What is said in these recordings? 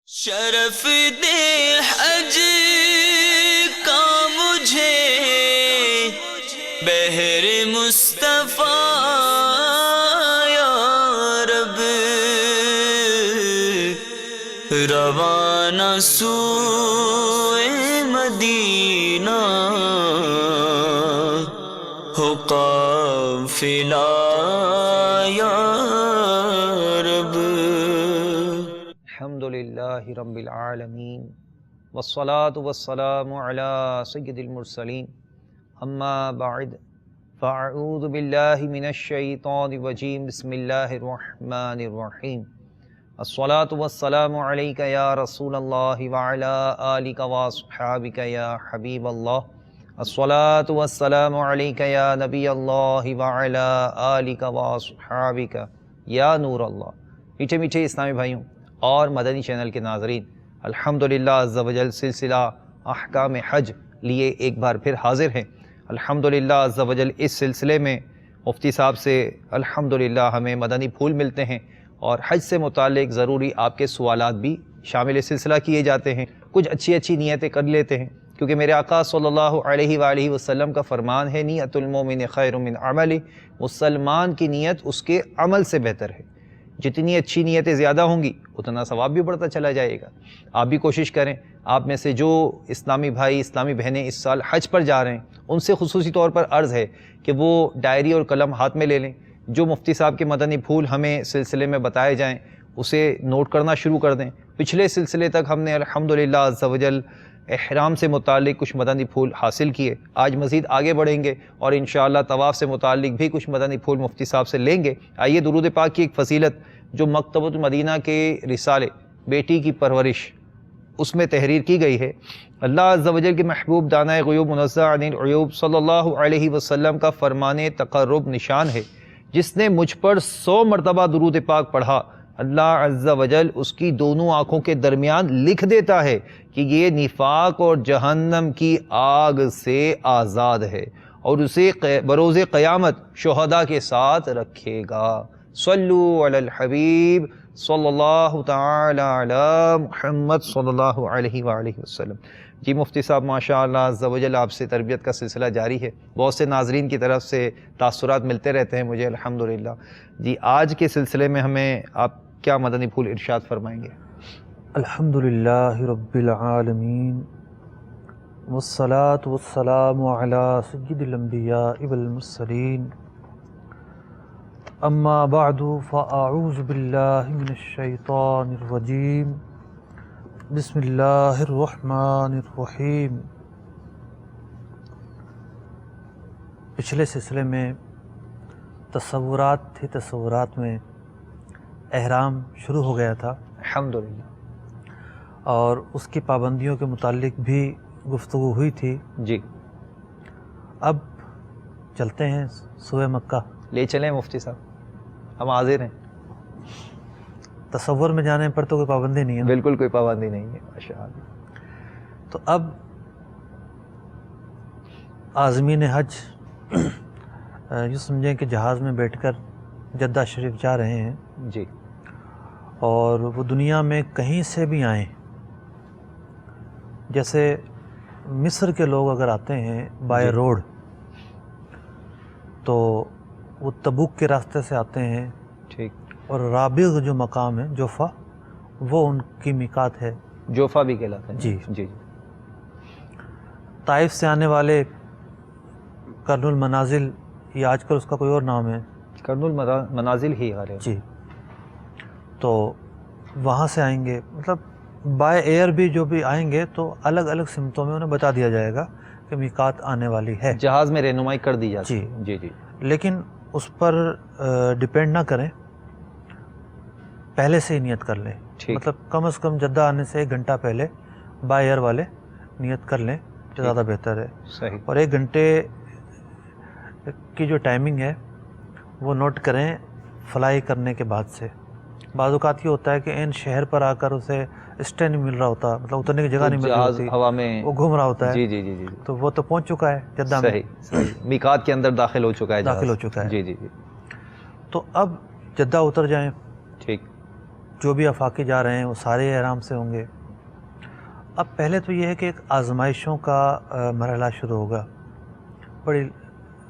شرف دے حج کا مجھے بہر مصطفیٰ یا رب، روانہ سوئے مدینہ ہو قافلہ یا رب۔ الحمدللہ رب العالمین والصلاة والسلام علی سید المرسلین، اما بعد فاعوذ باللہ من الشیطان الرجیم، بسم اللہ الرحمن الرحیم۔ الصلاة والسلام علیک یا رسول اللہ وعلی آلک واصحابک یا حبیب اللہ۔ الصلاة والسلام علیک یا نبی اللہ وعلی آلک واصحابک یا نور اللہ۔ میٹھے میٹھے اسلامی بھائیوں اور مدنی چینل کے ناظرین، الحمدللہ عز و جل سلسلہ احکام حج لیے ایک بار پھر حاضر ہیں۔ الحمدللہ عز و جل اس سلسلے میں مفتی صاحب سے الحمدللہ ہمیں مدنی پھول ملتے ہیں، اور حج سے متعلق ضروری آپ کے سوالات بھی شامل سلسلہ کیے جاتے ہیں۔ کچھ اچھی اچھی نیتیں کر لیتے ہیں، کیونکہ میرے آقا صلی اللہ علیہ وآلہ وسلم کا فرمان ہے، نیت المومن خیر من عملی، مسلمان کی نیت اس کے عمل سے بہتر ہے۔ جتنی اچھی نیتیں زیادہ ہوں گی اتنا ثواب بھی بڑھتا چلا جائے گا۔ آپ بھی کوشش کریں، آپ میں سے جو اسلامی بھائی اسلامی بہنیں اس سال حج پر جا رہے ہیں، ان سے خصوصی طور پر عرض ہے کہ وہ ڈائری اور قلم ہاتھ میں لے لیں، جو مفتی صاحب کے مدنی پھول ہمیں سلسلے میں بتائے جائیں اسے نوٹ کرنا شروع کر دیں۔ پچھلے سلسلے تک ہم نے الحمدللہ عز و جل احرام سے متعلق کچھ مدنی پھول حاصل کیے، آج مزید آگے بڑھیں گے اور انشاءاللہ طواف سے متعلق بھی کچھ مدنی پھول مفتی صاحب سے لیں گے۔ آئیے درود پاک کی ایک فضیلت جو مکتبۃ المدینہ کے رسالے بیٹی کی پرورش اس میں تحریر کی گئی ہے۔ اللہ عز و جل کے محبوب دانہ غیوب منزہ عن العیوب صلی اللہ علیہ وسلم کا فرمان تقرب نشان ہے، جس نے مجھ پر 100 مرتبہ درود پاک پڑھا، اللہ عز و جل اس کی دونوں آنکھوں کے درمیان لکھ دیتا ہے کہ یہ نفاق اور جہنم کی آگ سے آزاد ہے، اور اسے بروز قیامت شہداء کے ساتھ رکھے گا۔ صلو علی الحبیب صلی اللہ تعالی علی محمد صلی اللہ علیہ وآلہ وسلم۔ جی مفتی صاحب ماشاءاللہ عز و جل آپ سے تربیت کا سلسلہ جاری ہے، بہت سے ناظرین کی طرف سے تاثرات ملتے رہتے ہیں مجھے الحمدللہ۔ جی آج کے سلسلے میں ہمیں آپ کیا مدنی پھول ارشاد فرمائیں گے؟ الحمدللہ رب العالمین والصلاة والسلام علی سید الانبیاء والمرسلین، اما بعد فاعوذ باللہ من الشیطان الرجیم، بسم اللہ الرحمن الرحیم۔ پچھلے سلسلے میں تصورات تھے، تصورات میں احرام شروع ہو گیا تھا الحمدللہ، اور اس کی پابندیوں کے متعلق بھی گفتگو ہوئی تھی۔ جی اب چلتے ہیں سوئے مکہ۔ لے چلیں مفتی صاحب، ہم حاضر ہیں۔ تصور میں جانے پر تو کوئی پابندی نہیں ہے، بالکل کوئی پابندی نہیں ہے ماشاءاللہ۔ تو اب عازمین حج یہ سمجھیں کہ جہاز میں بیٹھ کر جدہ شریف جا رہے ہیں، جی اور وہ دنیا میں کہیں سے بھی آئیں، جیسے مصر کے لوگ اگر آتے ہیں بائی روڈ تو وہ تبوک کے راستے سے آتے ہیں، ٹھیک، اور رابغ جو مقام ہے جوفا، وہ ان کی میقات ہے۔ جوفا بھی کہلاتا ہے۔ جی جی طائف سے آنے والے قرن المنازل، یا آج کل اس کا کوئی اور نام ہے، قرن المنازل ہی آ رہے ہیں۔ جی، تو وہاں سے آئیں گے، مطلب بائی ایئر بھی جو بھی آئیں گے تو الگ الگ سمتوں میں انہیں بتا دیا جائے گا کہ میقات آنے والی ہے، جہاز میں رہنمائی کر دی جاتی جی ہے۔ جی جی لیکن اس پر ڈیپینڈ نہ کریں، پہلے سے ہی نیت کر لیں، ٹھیک، مطلب کم از کم جدہ آنے سے 1 گھنٹہ پہلے بائی ایئر والے نیت کر لیں تو زیادہ بہتر ہے۔ صحیح، اور 1 گھنٹے کی جو ٹائمنگ ہے وہ نوٹ کریں فلائی کرنے کے بعد سے۔ بعض اوقات یہ ہوتا ہے کہ ان شہر پر آ کر اسے اسٹے نہیں مل رہا ہوتا، مطلب اترنے کی جگہ نہیں مل رہی جہاز ہوتی، ہوا میں، وہ گھوم رہا ہوتا ہے، جی جی جی جی، تو وہ تو پہنچ چکا ہے جدہ میں، صحیح صحیح، میقات کے اندر داخل ہو چکا ہے، داخل جہاز ہو چکا ہے۔ جی جی جی، تو اب جدہ اتر جائیں، ٹھیک، جو بھی افاقی جا رہے ہیں وہ سارے احرام سے ہوں گے۔ اب پہلے تو یہ ہے کہ ایک آزمائشوں کا مرحلہ شروع ہوگا، بڑی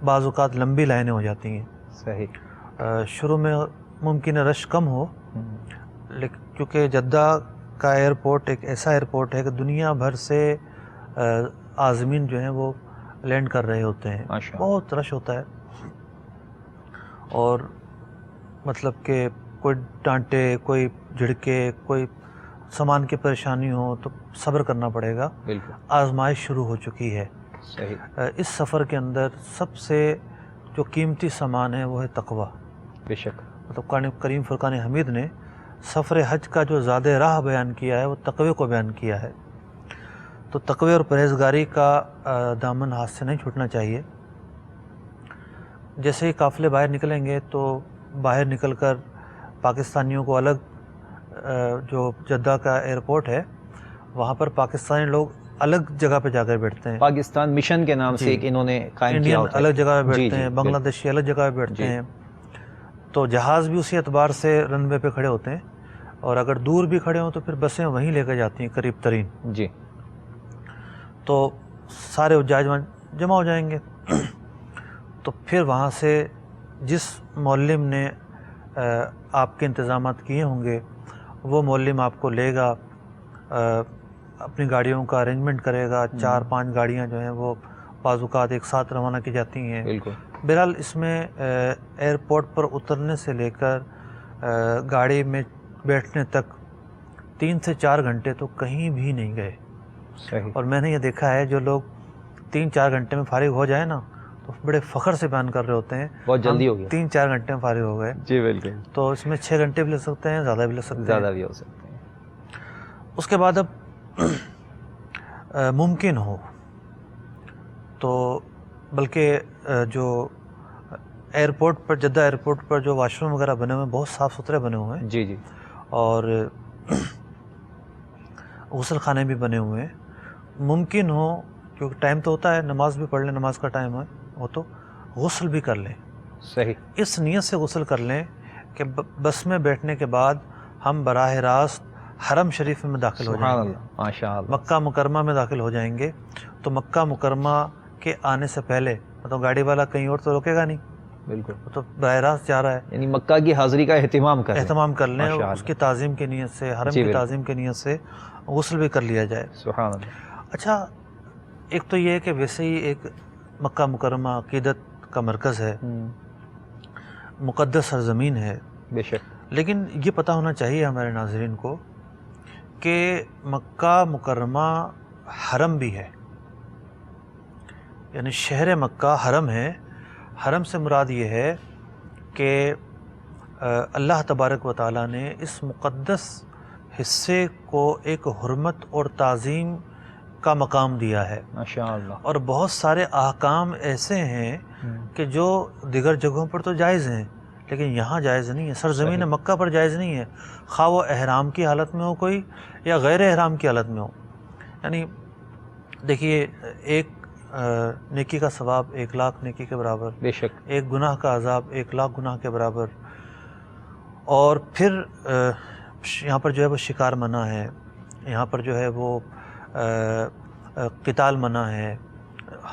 بعض اوقات لمبی لائنیں ہو جاتی ہیں۔ صحیح۔ شروع میں ممکن ہے رش کم ہو، لیکن کیونکہ جدہ کا ایئرپورٹ ایک ایسا ایئرپورٹ ہے کہ دنیا بھر سے عازمین جو ہیں وہ لینڈ کر رہے ہوتے ہیں، بہت رش ہوتا ہے، اور مطلب کہ کوئی ڈانٹے، کوئی جھڑکے، کوئی سامان کی پریشانی ہو تو صبر کرنا پڑے گا۔ بالکل، آزمائش شروع ہو چکی ہے۔ صحیح، اس سفر کے اندر سب سے جو قیمتی سامان ہے وہ ہے تقوی۔ بے شک، مطلب قرآن کریم فرقان حمید نے سفر حج کا جو زیادہ راہ بیان کیا ہے وہ تقوی کو بیان کیا ہے، تو تقوی اور پرہیزگاری کا دامن ہاتھ سے نہیں چھوٹنا چاہیے۔ جیسے ہی قافلے باہر نکلیں گے تو باہر نکل کر پاکستانیوں کو الگ جو جدہ کا ایئرپورٹ ہے وہاں پر پاکستانی لوگ الگ جگہ پہ جا کر بیٹھتے ہیں، پاکستان مشن کے نام سے ایک انہوں نے قائم کیا انڈین ہوتا ہے، الگ جگہ پہ بیٹھتے جی، ہیں، بنگلہ دیشی الگ جگہ پہ بیٹھتے جی، ہیں، تو جہاز بھی اسی اعتبار سے رن وے پہ کھڑے ہوتے ہیں، اور اگر دور بھی کھڑے ہوں تو پھر بسیں وہیں لے کے جاتی ہیں قریب ترین، جی، تو سارے حجاج وہاں جمع ہو جائیں گے۔ تو پھر وہاں سے جس معلم نے آپ کے انتظامات کیے ہوں گے وہ معلم آپ کو لے گا، اپنی گاڑیوں کا ارینجمنٹ کرے گا، 4-5 گاڑیاں جو ہیں وہ بعض اوقات ایک ساتھ روانہ کی جاتی ہیں۔ بالکل، بہرحال اس میں ایئرپورٹ پر اترنے سے لے کر گاڑی میں بیٹھنے تک 3 سے 4 گھنٹے تو کہیں بھی نہیں گئے، صحیح، اور میں نے یہ دیکھا ہے جو لوگ 3-4 گھنٹے میں فارغ ہو جائے نا تو بڑے فخر سے بیان کر رہے ہوتے ہیں بہت جلدی ہم ہو گیا، 3-4 گھنٹے میں فارغ ہو گئے، جی بالکل، تو اس میں 6 گھنٹے بھی لگ سکتے ہیں، زیادہ بھی لگ سکتے ہیں، زیادہ بھی ہو سکتے ہیں، اس کے بعد اب ممکن ہو تو بلکہ جو ایئرپورٹ پر جدہ ایئرپورٹ پر جو واش روم وغیرہ بنے ہوئے ہیں بہت صاف ستھرے بنے ہوئے ہیں، جی جی، اور غسل خانے بھی بنے ہوئے ہیں، ممکن ہو کیونکہ ٹائم تو ہوتا ہے، نماز بھی پڑھ لیں، نماز کا ٹائم ہو تو غسل بھی کر لیں، صحیح، اس نیت سے غسل کر لیں کہ بس میں بیٹھنے کے بعد ہم براہ راست حرم شریف میں داخل ہو سبحان جائیں گے، اللہ، ماشاء اللہ، مکہ مکرمہ میں داخل ہو جائیں گے، تو مکہ مکرمہ کے آنے سے پہلے مطلب گاڑی والا کہیں اور تو روکے گا نہیں، بالکل، وہ تو براہ راست جا رہا ہے، یعنی مکہ کی حاضری کا اہتمام کریں، اہتمام کر لیں، ماشاء اور اس اللہ، کی تعظیم کی نیت سے، حرم جی کی بالکل، تعظیم کی نیت سے غسل بھی کر لیا جائے۔ سبحان اللہ، اچھا، ایک تو یہ ہے کہ ویسے ہی ایک مکہ مکرمہ عقیدت کا مرکز ہے، مقدس سرزمین ہے، بے شک، لیکن یہ پتہ ہونا چاہیے ہمارے ناظرین کو کہ مکہ مکرمہ حرم بھی ہے، یعنی شہر مکہ حرم ہے۔ حرم سے مراد یہ ہے کہ اللہ تبارک و تعالیٰ نے اس مقدس حصے کو ایک حرمت اور تعظیم کا مقام دیا ہے، ماشاء اللہ، اور بہت سارے احکام ایسے ہیں کہ جو دیگر جگہوں پر تو جائز ہیں لیکن یہاں جائز نہیں ہے، سرزمین مکہ پر جائز نہیں ہے، خواہ وہ احرام کی حالت میں ہو کوئی یا غیر احرام کی حالت میں ہو۔ یعنی دیکھیے، ایک نیکی کا ثواب 1,00,000 نیکی کے برابر، بے شک، ایک گناہ کا عذاب 1,00,000 گناہ کے برابر، اور پھر یہاں پر جو ہے وہ شکار منع ہے، یہاں پر جو ہے وہ قتال منع ہے،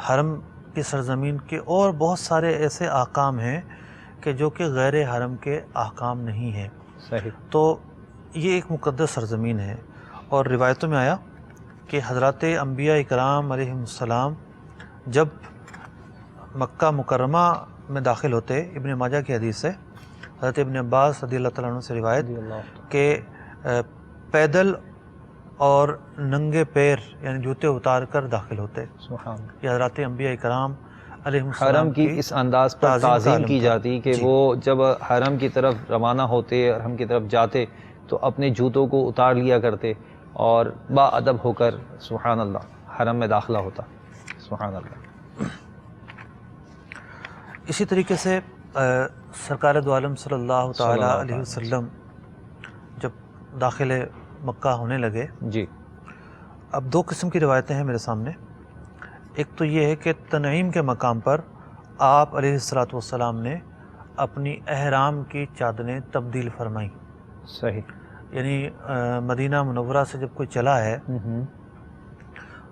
حرم کی سرزمین کے اور بہت سارے ایسے احکام ہیں کہ جو کہ غیر حرم کے احکام نہیں ہیں، صحیح، تو یہ ایک مقدس سرزمین ہے۔ اور روایتوں میں آیا کہ حضرات انبیاء اکرام علیہم السلام جب مکہ مکرمہ میں داخل ہوتے، ابن ماجہ کی حدیث ہے، حضرت ابن عباس رضی اللہ تعالیٰ عنہ سے روایت رضی اللہ عنہ، کہ پیدل اور ننگے پیر یعنی جوتے اتار کر داخل ہوتے، سبحان اللہ، یہ حضرات انبیاء اکرام علیہم السلام حرم کی اس انداز پر تعظیم کی جاتی کہ وہ جب حرم کی طرف روانہ ہوتے، حرم کی طرف جاتے تو اپنے جوتوں کو اتار لیا کرتے اور با ادب ہو کر سبحان اللہ حرم میں داخلہ ہوتا، سبحان اللہ۔ اسی طریقے سے سرکار دو عالم صلی اللہ تعالیٰ علیہ وسلم جب داخل مکہ ہونے لگے، جی، اب 2 قسم کی روایتیں ہیں میرے سامنے۔ ایک تو یہ ہے کہ تنعیم کے مقام پر آپ علیہ الصلوۃ والسلام نے اپنی احرام کی چادریں تبدیل فرمائیں، صحیح، یعنی مدینہ منورہ سے جب کوئی چلا ہے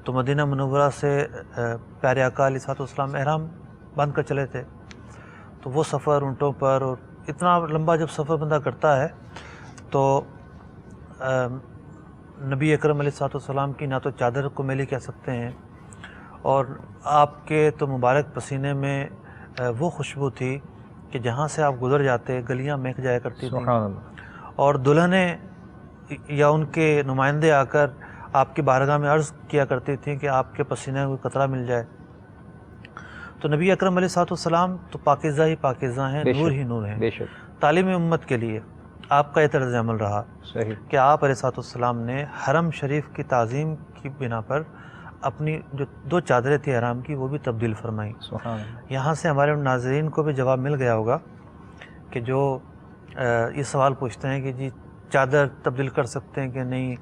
تو مدینہ منورہ سے پیارے آقا علیہ الصلوۃ والسلام احرام باندھ کر چلے تھے، تو وہ سفر اونٹوں پر، اور اتنا لمبا جب سفر بندہ کرتا ہے تو نبی اکرم علیہ الصلوۃ والسلام کی نہ تو چادر کو میلی کہہ سکتے ہیں، اور آپ کے تو مبارک پسینے میں وہ خوشبو تھی کہ جہاں سے آپ گزر جاتے گلیاں مہک جایا کرتی تھیں، سبحان اللہ۔ اور دلہنیں یا ان کے نمائندے آ کر آپ کی بارگاہ میں عرض کیا کرتی تھیں کہ آپ کے پسینے میں کوئی قطرہ مل جائے۔ تو نبی اکرم علیہ الصلوۃ والسلام تو پاکیزہ ہی پاکیزہ ہیں، بے نور شک، ہی نور ہیں۔ بے شک، تعلیم امت کے لیے آپ کا یہ طرز عمل رہا صحیح، کہ آپ علیہ الصلوۃ والسلام نے حرم شریف کی تعظیم کی بنا پر اپنی جو 2 چادریں تھیں احرام کی وہ بھی تبدیل فرمائیں۔ سبحان اللہ۔ یہاں سے ہمارے ناظرین کو بھی جواب مل گیا ہوگا کہ جو یہ سوال پوچھتے ہیں کہ جی چادر تبدیل کر سکتے ہیں کہ نہیں،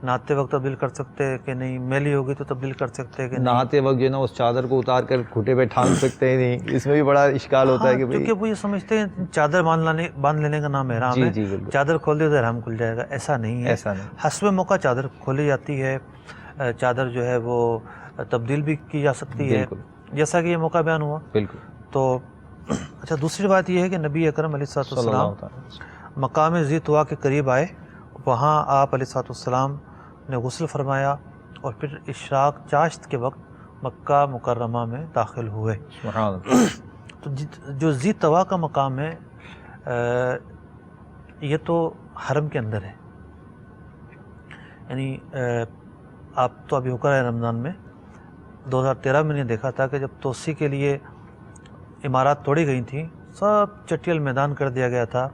نہاتے وقت تبدیل کر سکتے ہیں کہ نہیں، میلی ہوگی تو تبدیل کر سکتے ہیں کہ نہیں۔ نہاتے وقت جو ہے نا اس چادر کو اتار کر گھٹے پہ ٹھانک سکتے ہیں نہیں، اس میں بھی بڑا اشکال ہوتا ہے کہ بھئی کیونکہ وہ یہ سمجھتے ہیں چادر باندھ لینے کا نام احرام جی ہے، جی بالکل، چادر کھول دے تو احرام کھل جائے گا، ایسا نہیں ہے۔ ایسا نہیں، حسب موقع چادر کھولی جاتی ہے، چادر جو ہے وہ تبدیل بھی کی جا سکتی ہے، بالکل جیسا کہ یہ موقع بیان ہوا۔ بالکل، تو اچھا، دوسری بات یہ ہے کہ نبی اکرم علیہ الصلوۃ صلی اللہ والسلام تعالیٰ وسلم۔ مقام ذی طویٰ کے قریب آئے، وہاں آپ علیہ الصلوۃ والسلام نے غسل فرمایا اور پھر اشراق چاشت کے وقت مکہ مکرمہ میں داخل ہوئے۔ سبحان اللہ۔ تو جو ذی طویٰ کا مقام ہے یہ تو حرم کے اندر ہے، یعنی آپ تو ابھی ہو کر آئے رمضان میں، 2013 میں نے دیکھا تھا کہ جب توسیع کے لیے عمارات توڑی گئی تھیں، سب چٹیل میدان کر دیا گیا تھا،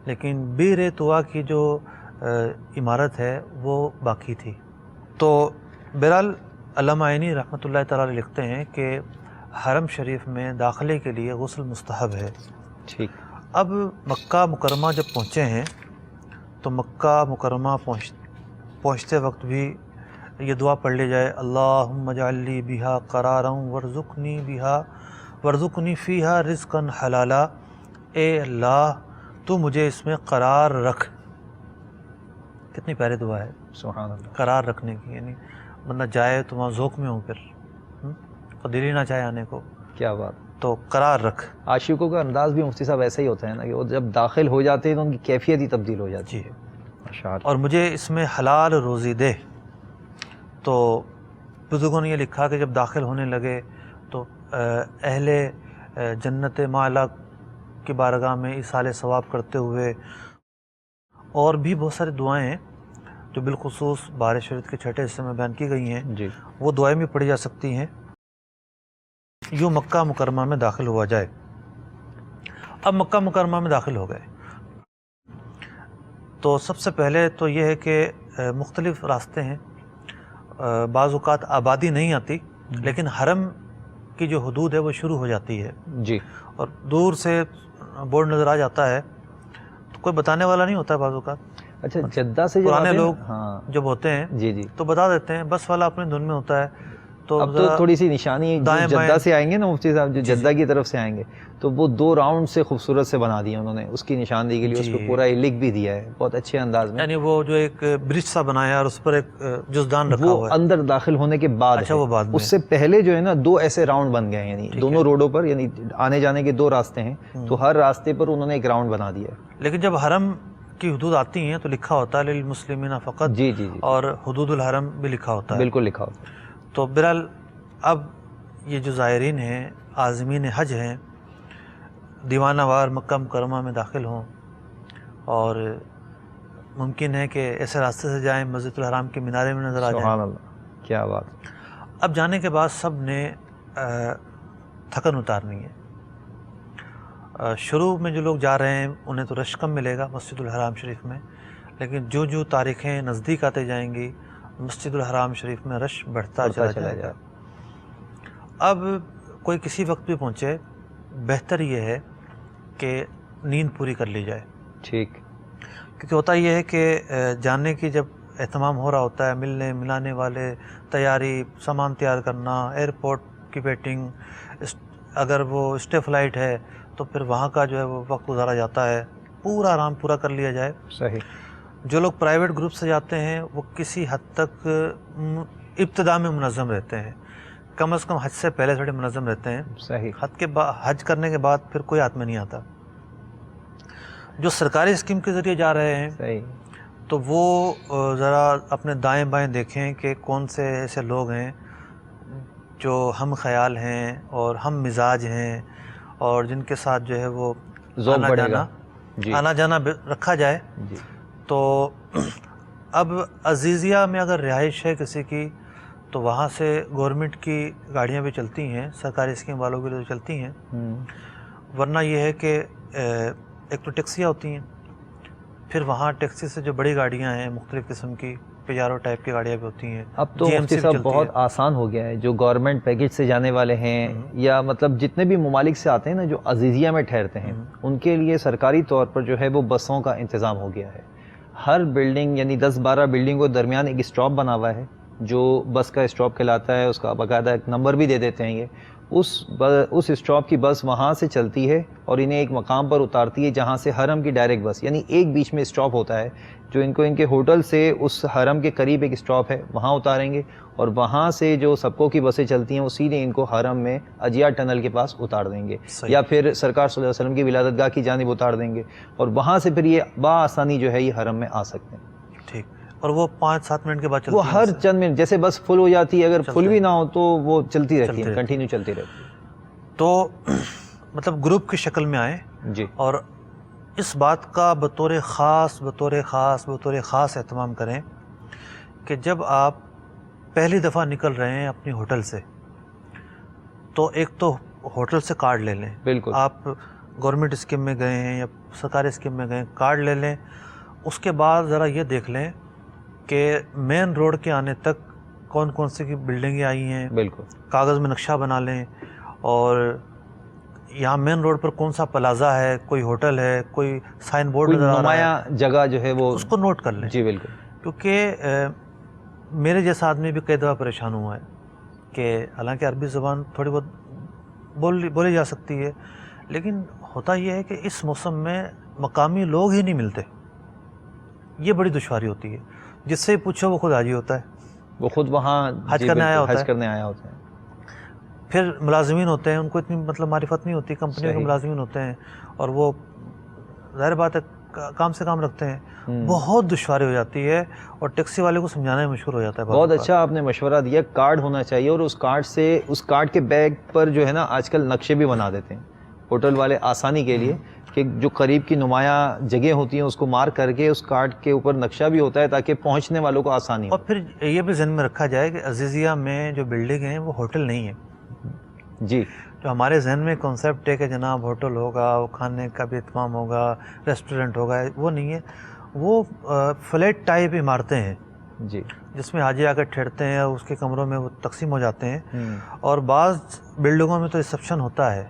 لیکن بیر طویٰ کی جو عمارت ہے وہ باقی تھی۔ تو بہرحال علامہ عینی رحمۃ اللہ تعالیٰ علیہ لکھتے ہیں کہ حرم شریف میں داخلے کے لیے غسل مستحب ہے۔ ٹھیک، اب مکہ مکرمہ جب پہنچے ہیں تو مکہ مکرمہ پہنچتے وقت بھی یہ دعا پڑھ لی جائے، اللہم اجعل لی بہا قرارا وارزقنی فیہا رزقا حلالا، اے اللہ تو مجھے اس میں قرار رکھ۔ کتنی پیاری دعا ہے سبحان اللہ۔ قرار رکھنے کی، یعنی بندہ جائے تو وہاں ذوق میں ہو، پھر اور دل ہی نہ چاہے آنے کو، کیا بات، تو قرار رکھ۔ عاشقوں کا انداز بھی مفتی صاحب ایسا ہی ہوتا ہے نا کہ وہ جب داخل ہو جاتے ہیں تو ان کی کیفیت ہی تبدیل ہو جاتی جی، ہے۔ ماشاء اللہ۔ اور مجھے اس میں حلال روزی دے۔ تو بزرگوں نے یہ لکھا کہ جب داخل ہونے لگے تو اہل جنت معلا کی بارگاہ میں ایصال ثواب کرتے ہوئے، اور بھی بہت ساری دعائیں ہیں جو بالخصوص بارہ شریعت کے چھٹے حصے میں بیان کی گئی ہیں، جی، وہ دعائیں بھی پڑھی جا سکتی ہیں۔ یوں مکہ مکرمہ میں داخل ہوا جائے۔ اب مکہ مکرمہ میں داخل ہو گئے تو سب سے پہلے تو یہ ہے کہ مختلف راستے ہیں، بعض اوقات آبادی نہیں آتی لیکن حرم کی جو حدود ہے وہ شروع ہو جاتی ہے، جی، اور دور سے بورڈ نظر آ جاتا ہے تو کوئی بتانے والا نہیں ہوتا ہے بعض اوقات۔ اچھا جدہ سے پرانے لوگ ہاں جب ہوتے ہیں جی جی، تو بتا دیتے ہیں، بس والا اپنی دھن میں ہوتا ہے، تو اب تو تھوڑی سی نشانی دائیں جدہ بائیں، سے آئیں گے نا مفتی صاحب، جو جی جدہ کی طرف سے آئیں گے تو وہ 2 راؤنڈ سے خوبصورت سے بنا دیا انہوں نے، اس کی نشاندہی کے لیے اس جی، پہ پورا لکھ بھی دیا ہے بہت اچھے انداز میں، یعنی وہ جو ایک برج سا بنایا اور اس پر ایک جزدان رکھا وہ ہوا ہے۔ اندر داخل ہونے کے بعد اچھا، ہے۔ وہ بعد میں، اس سے پہلے جو ہے نا 2 ایسے راؤنڈ بن گئے ہیں، یعنی دونوں روڈوں پر، یعنی آنے جانے کے 2 راستے ہیں تو ہر راستے پر انہوں نے ایک راؤنڈ بنا دیا ہے۔ لیکن جب حرم کی حدود آتی ہیں تو لکھا ہوتا ہے للمسلمین فقط، جی جی جی، اور حدود الحرم بھی لکھا ہوتا ہے۔ بالکل لکھا ہوتا ہے۔ تو بہرحال اب یہ جو زائرین ہیں، عازمین حج ہیں، دیوانہ وار مکہ مکرمہ میں داخل ہوں، اور ممکن ہے کہ ایسے راستے سے جائیں مسجد الحرام کے مینارے میں نظر آ جائیں۔ سبحان اللہ، کیا بات۔ اب جانے کے بعد سب نے تھکن اتارنی ہے۔ شروع میں جو لوگ جا رہے ہیں انہیں تو رش کم ملے گا مسجد الحرام شریف میں، لیکن جو تاریخیں نزدیک آتے جائیں گی مسجد الحرام شریف میں رش بڑھتا چلا جائے گا۔ اب کوئی کسی وقت بھی پہنچے، بہتر یہ ہے کہ نیند پوری کر لی جائے، ٹھیک، کیونکہ ہوتا یہ ہے کہ جانے کی جب اہتمام ہو رہا ہوتا ہے، ملنے ملانے والے، تیاری، سامان تیار کرنا، ایئرپورٹ کی ویٹنگ، اگر وہ اسٹے فلائٹ ہے تو پھر وہاں کا جو ہے وہ وقت گزارا جاتا ہے، پورا آرام پورا کر لیا جائے۔ صحیح۔ جو لوگ پرائیویٹ گروپ سے جاتے ہیں وہ کسی حد تک ابتدا میں منظم رہتے ہیں، کم از کم حج سے پہلے تھوڑے منظم رہتے ہیں. صحیح. حج کرنے کے بعد پھر کوئی ہاتھ میں نہیں آتا. جو سرکاری اسکیم کے ذریعے جا رہے ہیں صحیح. تو وہ ذرا اپنے دائیں بائیں دیکھیں کہ کون سے ایسے لوگ ہیں جو ہم خیال ہیں اور ہم مزاج ہیں اور جن کے ساتھ جو ہے وہ آنا جانا رکھا جائے. جی. تو اب عزیزیہ میں اگر رہائش ہے کسی کی تو وہاں سے گورنمنٹ کی گاڑیاں بھی چلتی ہیں، سرکاری اسکیم والوں کے لیے چلتی ہیں. ورنہ یہ ہے کہ ایک تو ٹیکسیاں ہوتی ہیں، پھر وہاں ٹیکسی سے جو بڑی گاڑیاں ہیں مختلف قسم کی پیجارو ٹائپ کی گاڑیاں بھی ہوتی ہیں. اب تو مفتی صاحب بہت آسان ہو گیا ہے، جو گورنمنٹ پیکج سے جانے والے ہیں یا مطلب جتنے بھی ممالک سے آتے ہیں نا جو عزیزیہ میں ٹھہرتے ہیں ان کے لیے سرکاری طور پر جو ہے وہ بسوں کا انتظام ہو گیا ہے. ہر بلڈنگ یعنی 10-12 بلڈنگوں کے درمیان ایک اسٹاپ بنا ہوا ہے جو بس کا اسٹاپ کہلاتا ہے، اس کا باقاعدہ ایک نمبر بھی دے دیتے ہیں. یہ اس اسٹاپ کی بس وہاں سے چلتی ہے اور انہیں ایک مقام پر اتارتی ہے جہاں سے حرم کی ڈائریکٹ بس، یعنی ایک بیچ میں اسٹاپ ہوتا ہے جو ان کو ان کے ہوٹل سے اس حرم کے قریب ایک اسٹاپ ہے وہاں اتاریں گے اور وہاں سے جو سبقوں کی بسیں چلتی ہیں وہ سیدھے ان کو حرم میں عجیہ ٹنل کے پاس اتار دیں گے یا پھر سرکار صلی اللہ علیہ وسلم کی ولادت گاہ کی جانب اتار دیں گے اور وہاں سے پھر یہ بآسانی جو ہے یہ حرم میں آ سکتے ہیں. ٹھیک. اور وہ 5-7 منٹ کے بعد چلتی ہے، وہ ہر چند منٹ جیسے بس فل ہو جاتی ہے، اگر فل بھی نہ ہو تو وہ چلتی رہتی ہے، کنٹینیو چلتی رہتی ہے. تو مطلب گروپ کی شکل میں آئیں جی. اور اس بات کا بطور خاص اہتمام کریں کہ جب آپ پہلی دفعہ نکل رہے ہیں اپنی ہوٹل سے تو ایک تو ہوٹل سے کارڈ لے لیں. بالکل. آپ گورنمنٹ اسکیم میں گئے ہیں یا سرکاری اسکیم میں گئے ہیں، کارڈ لے لیں. اس کے بعد ذرا یہ دیکھ لیں کہ مین روڈ کے آنے تک کون کون سی کی بلڈنگیں آئی ہیں. بالکل. کاغذ میں نقشہ بنا لیں اور یہاں مین روڈ پر کون سا پلازا ہے، کوئی ہوٹل ہے، کوئی سائن بورڈ نظر آ رہا ہے، نمایاں جگہ جو ہے وہ اس کو نوٹ کر لیں. جی بالکل. کیونکہ میرے جیسا آدمی بھی کئی دفعہ پریشان ہوا ہے کہ حالانکہ عربی زبان تھوڑی بہت بولی جا سکتی ہے لیکن ہوتا یہ ہے کہ اس موسم میں مقامی لوگ ہی نہیں ملتے. یہ بڑی دشواری ہوتی ہے. جس سے پوچھو وہ خود حاجی ہوتا ہے، وہ خود وہاں حج کرنے آیا ہوتا ہے. پھر ملازمین ہوتے ہیں، ان کو اتنی مطلب معرفت نہیں ہوتی، کمپنیوں کے ملازمین ہوتے ہیں اور وہ ظاہر بات ہے کام سے کام رکھتے ہیں. بہت دشواری ہو جاتی ہے اور ٹیکسی والے کو سمجھانا مشکل ہو جاتا ہے. بہت اچھا آپ نے مشورہ دیا. کارڈ ہونا چاہیے اور اس کارڈ کے بیگ پر جو ہے نا آج کل نقشے بھی بنا دیتے ہیں ہوٹل والے آسانی کے لیے کہ جو قریب کی نمایاں جگہ ہوتی ہیں اس کو مارک کر کے اس کارڈ کے اوپر نقشہ بھی ہوتا ہے تاکہ پہنچنے والوں کو آسانی ہو. اور پھر یہ بھی ذہن میں رکھا جائے کہ عزیزیہ میں جو بلڈنگ ہیں وہ ہوٹل نہیں ہے. جی. جو ہمارے ذہن میں کنسیپٹ ہے کہ جناب ہوٹل ہوگا، وہ کھانے کا بھی اہتمام ہوگا، ریسٹورنٹ ہوگا، وہ نہیں ہے. وہ فلیٹ ٹائپ عمارتیں ہیں جی جس میں حاجی آ کر ٹھہرتے ہیں اور اس کے کمروں میں وہ تقسیم ہو جاتے ہیں. اور بعض بلڈنگوں میں تو ریسیپشن ہوتا ہے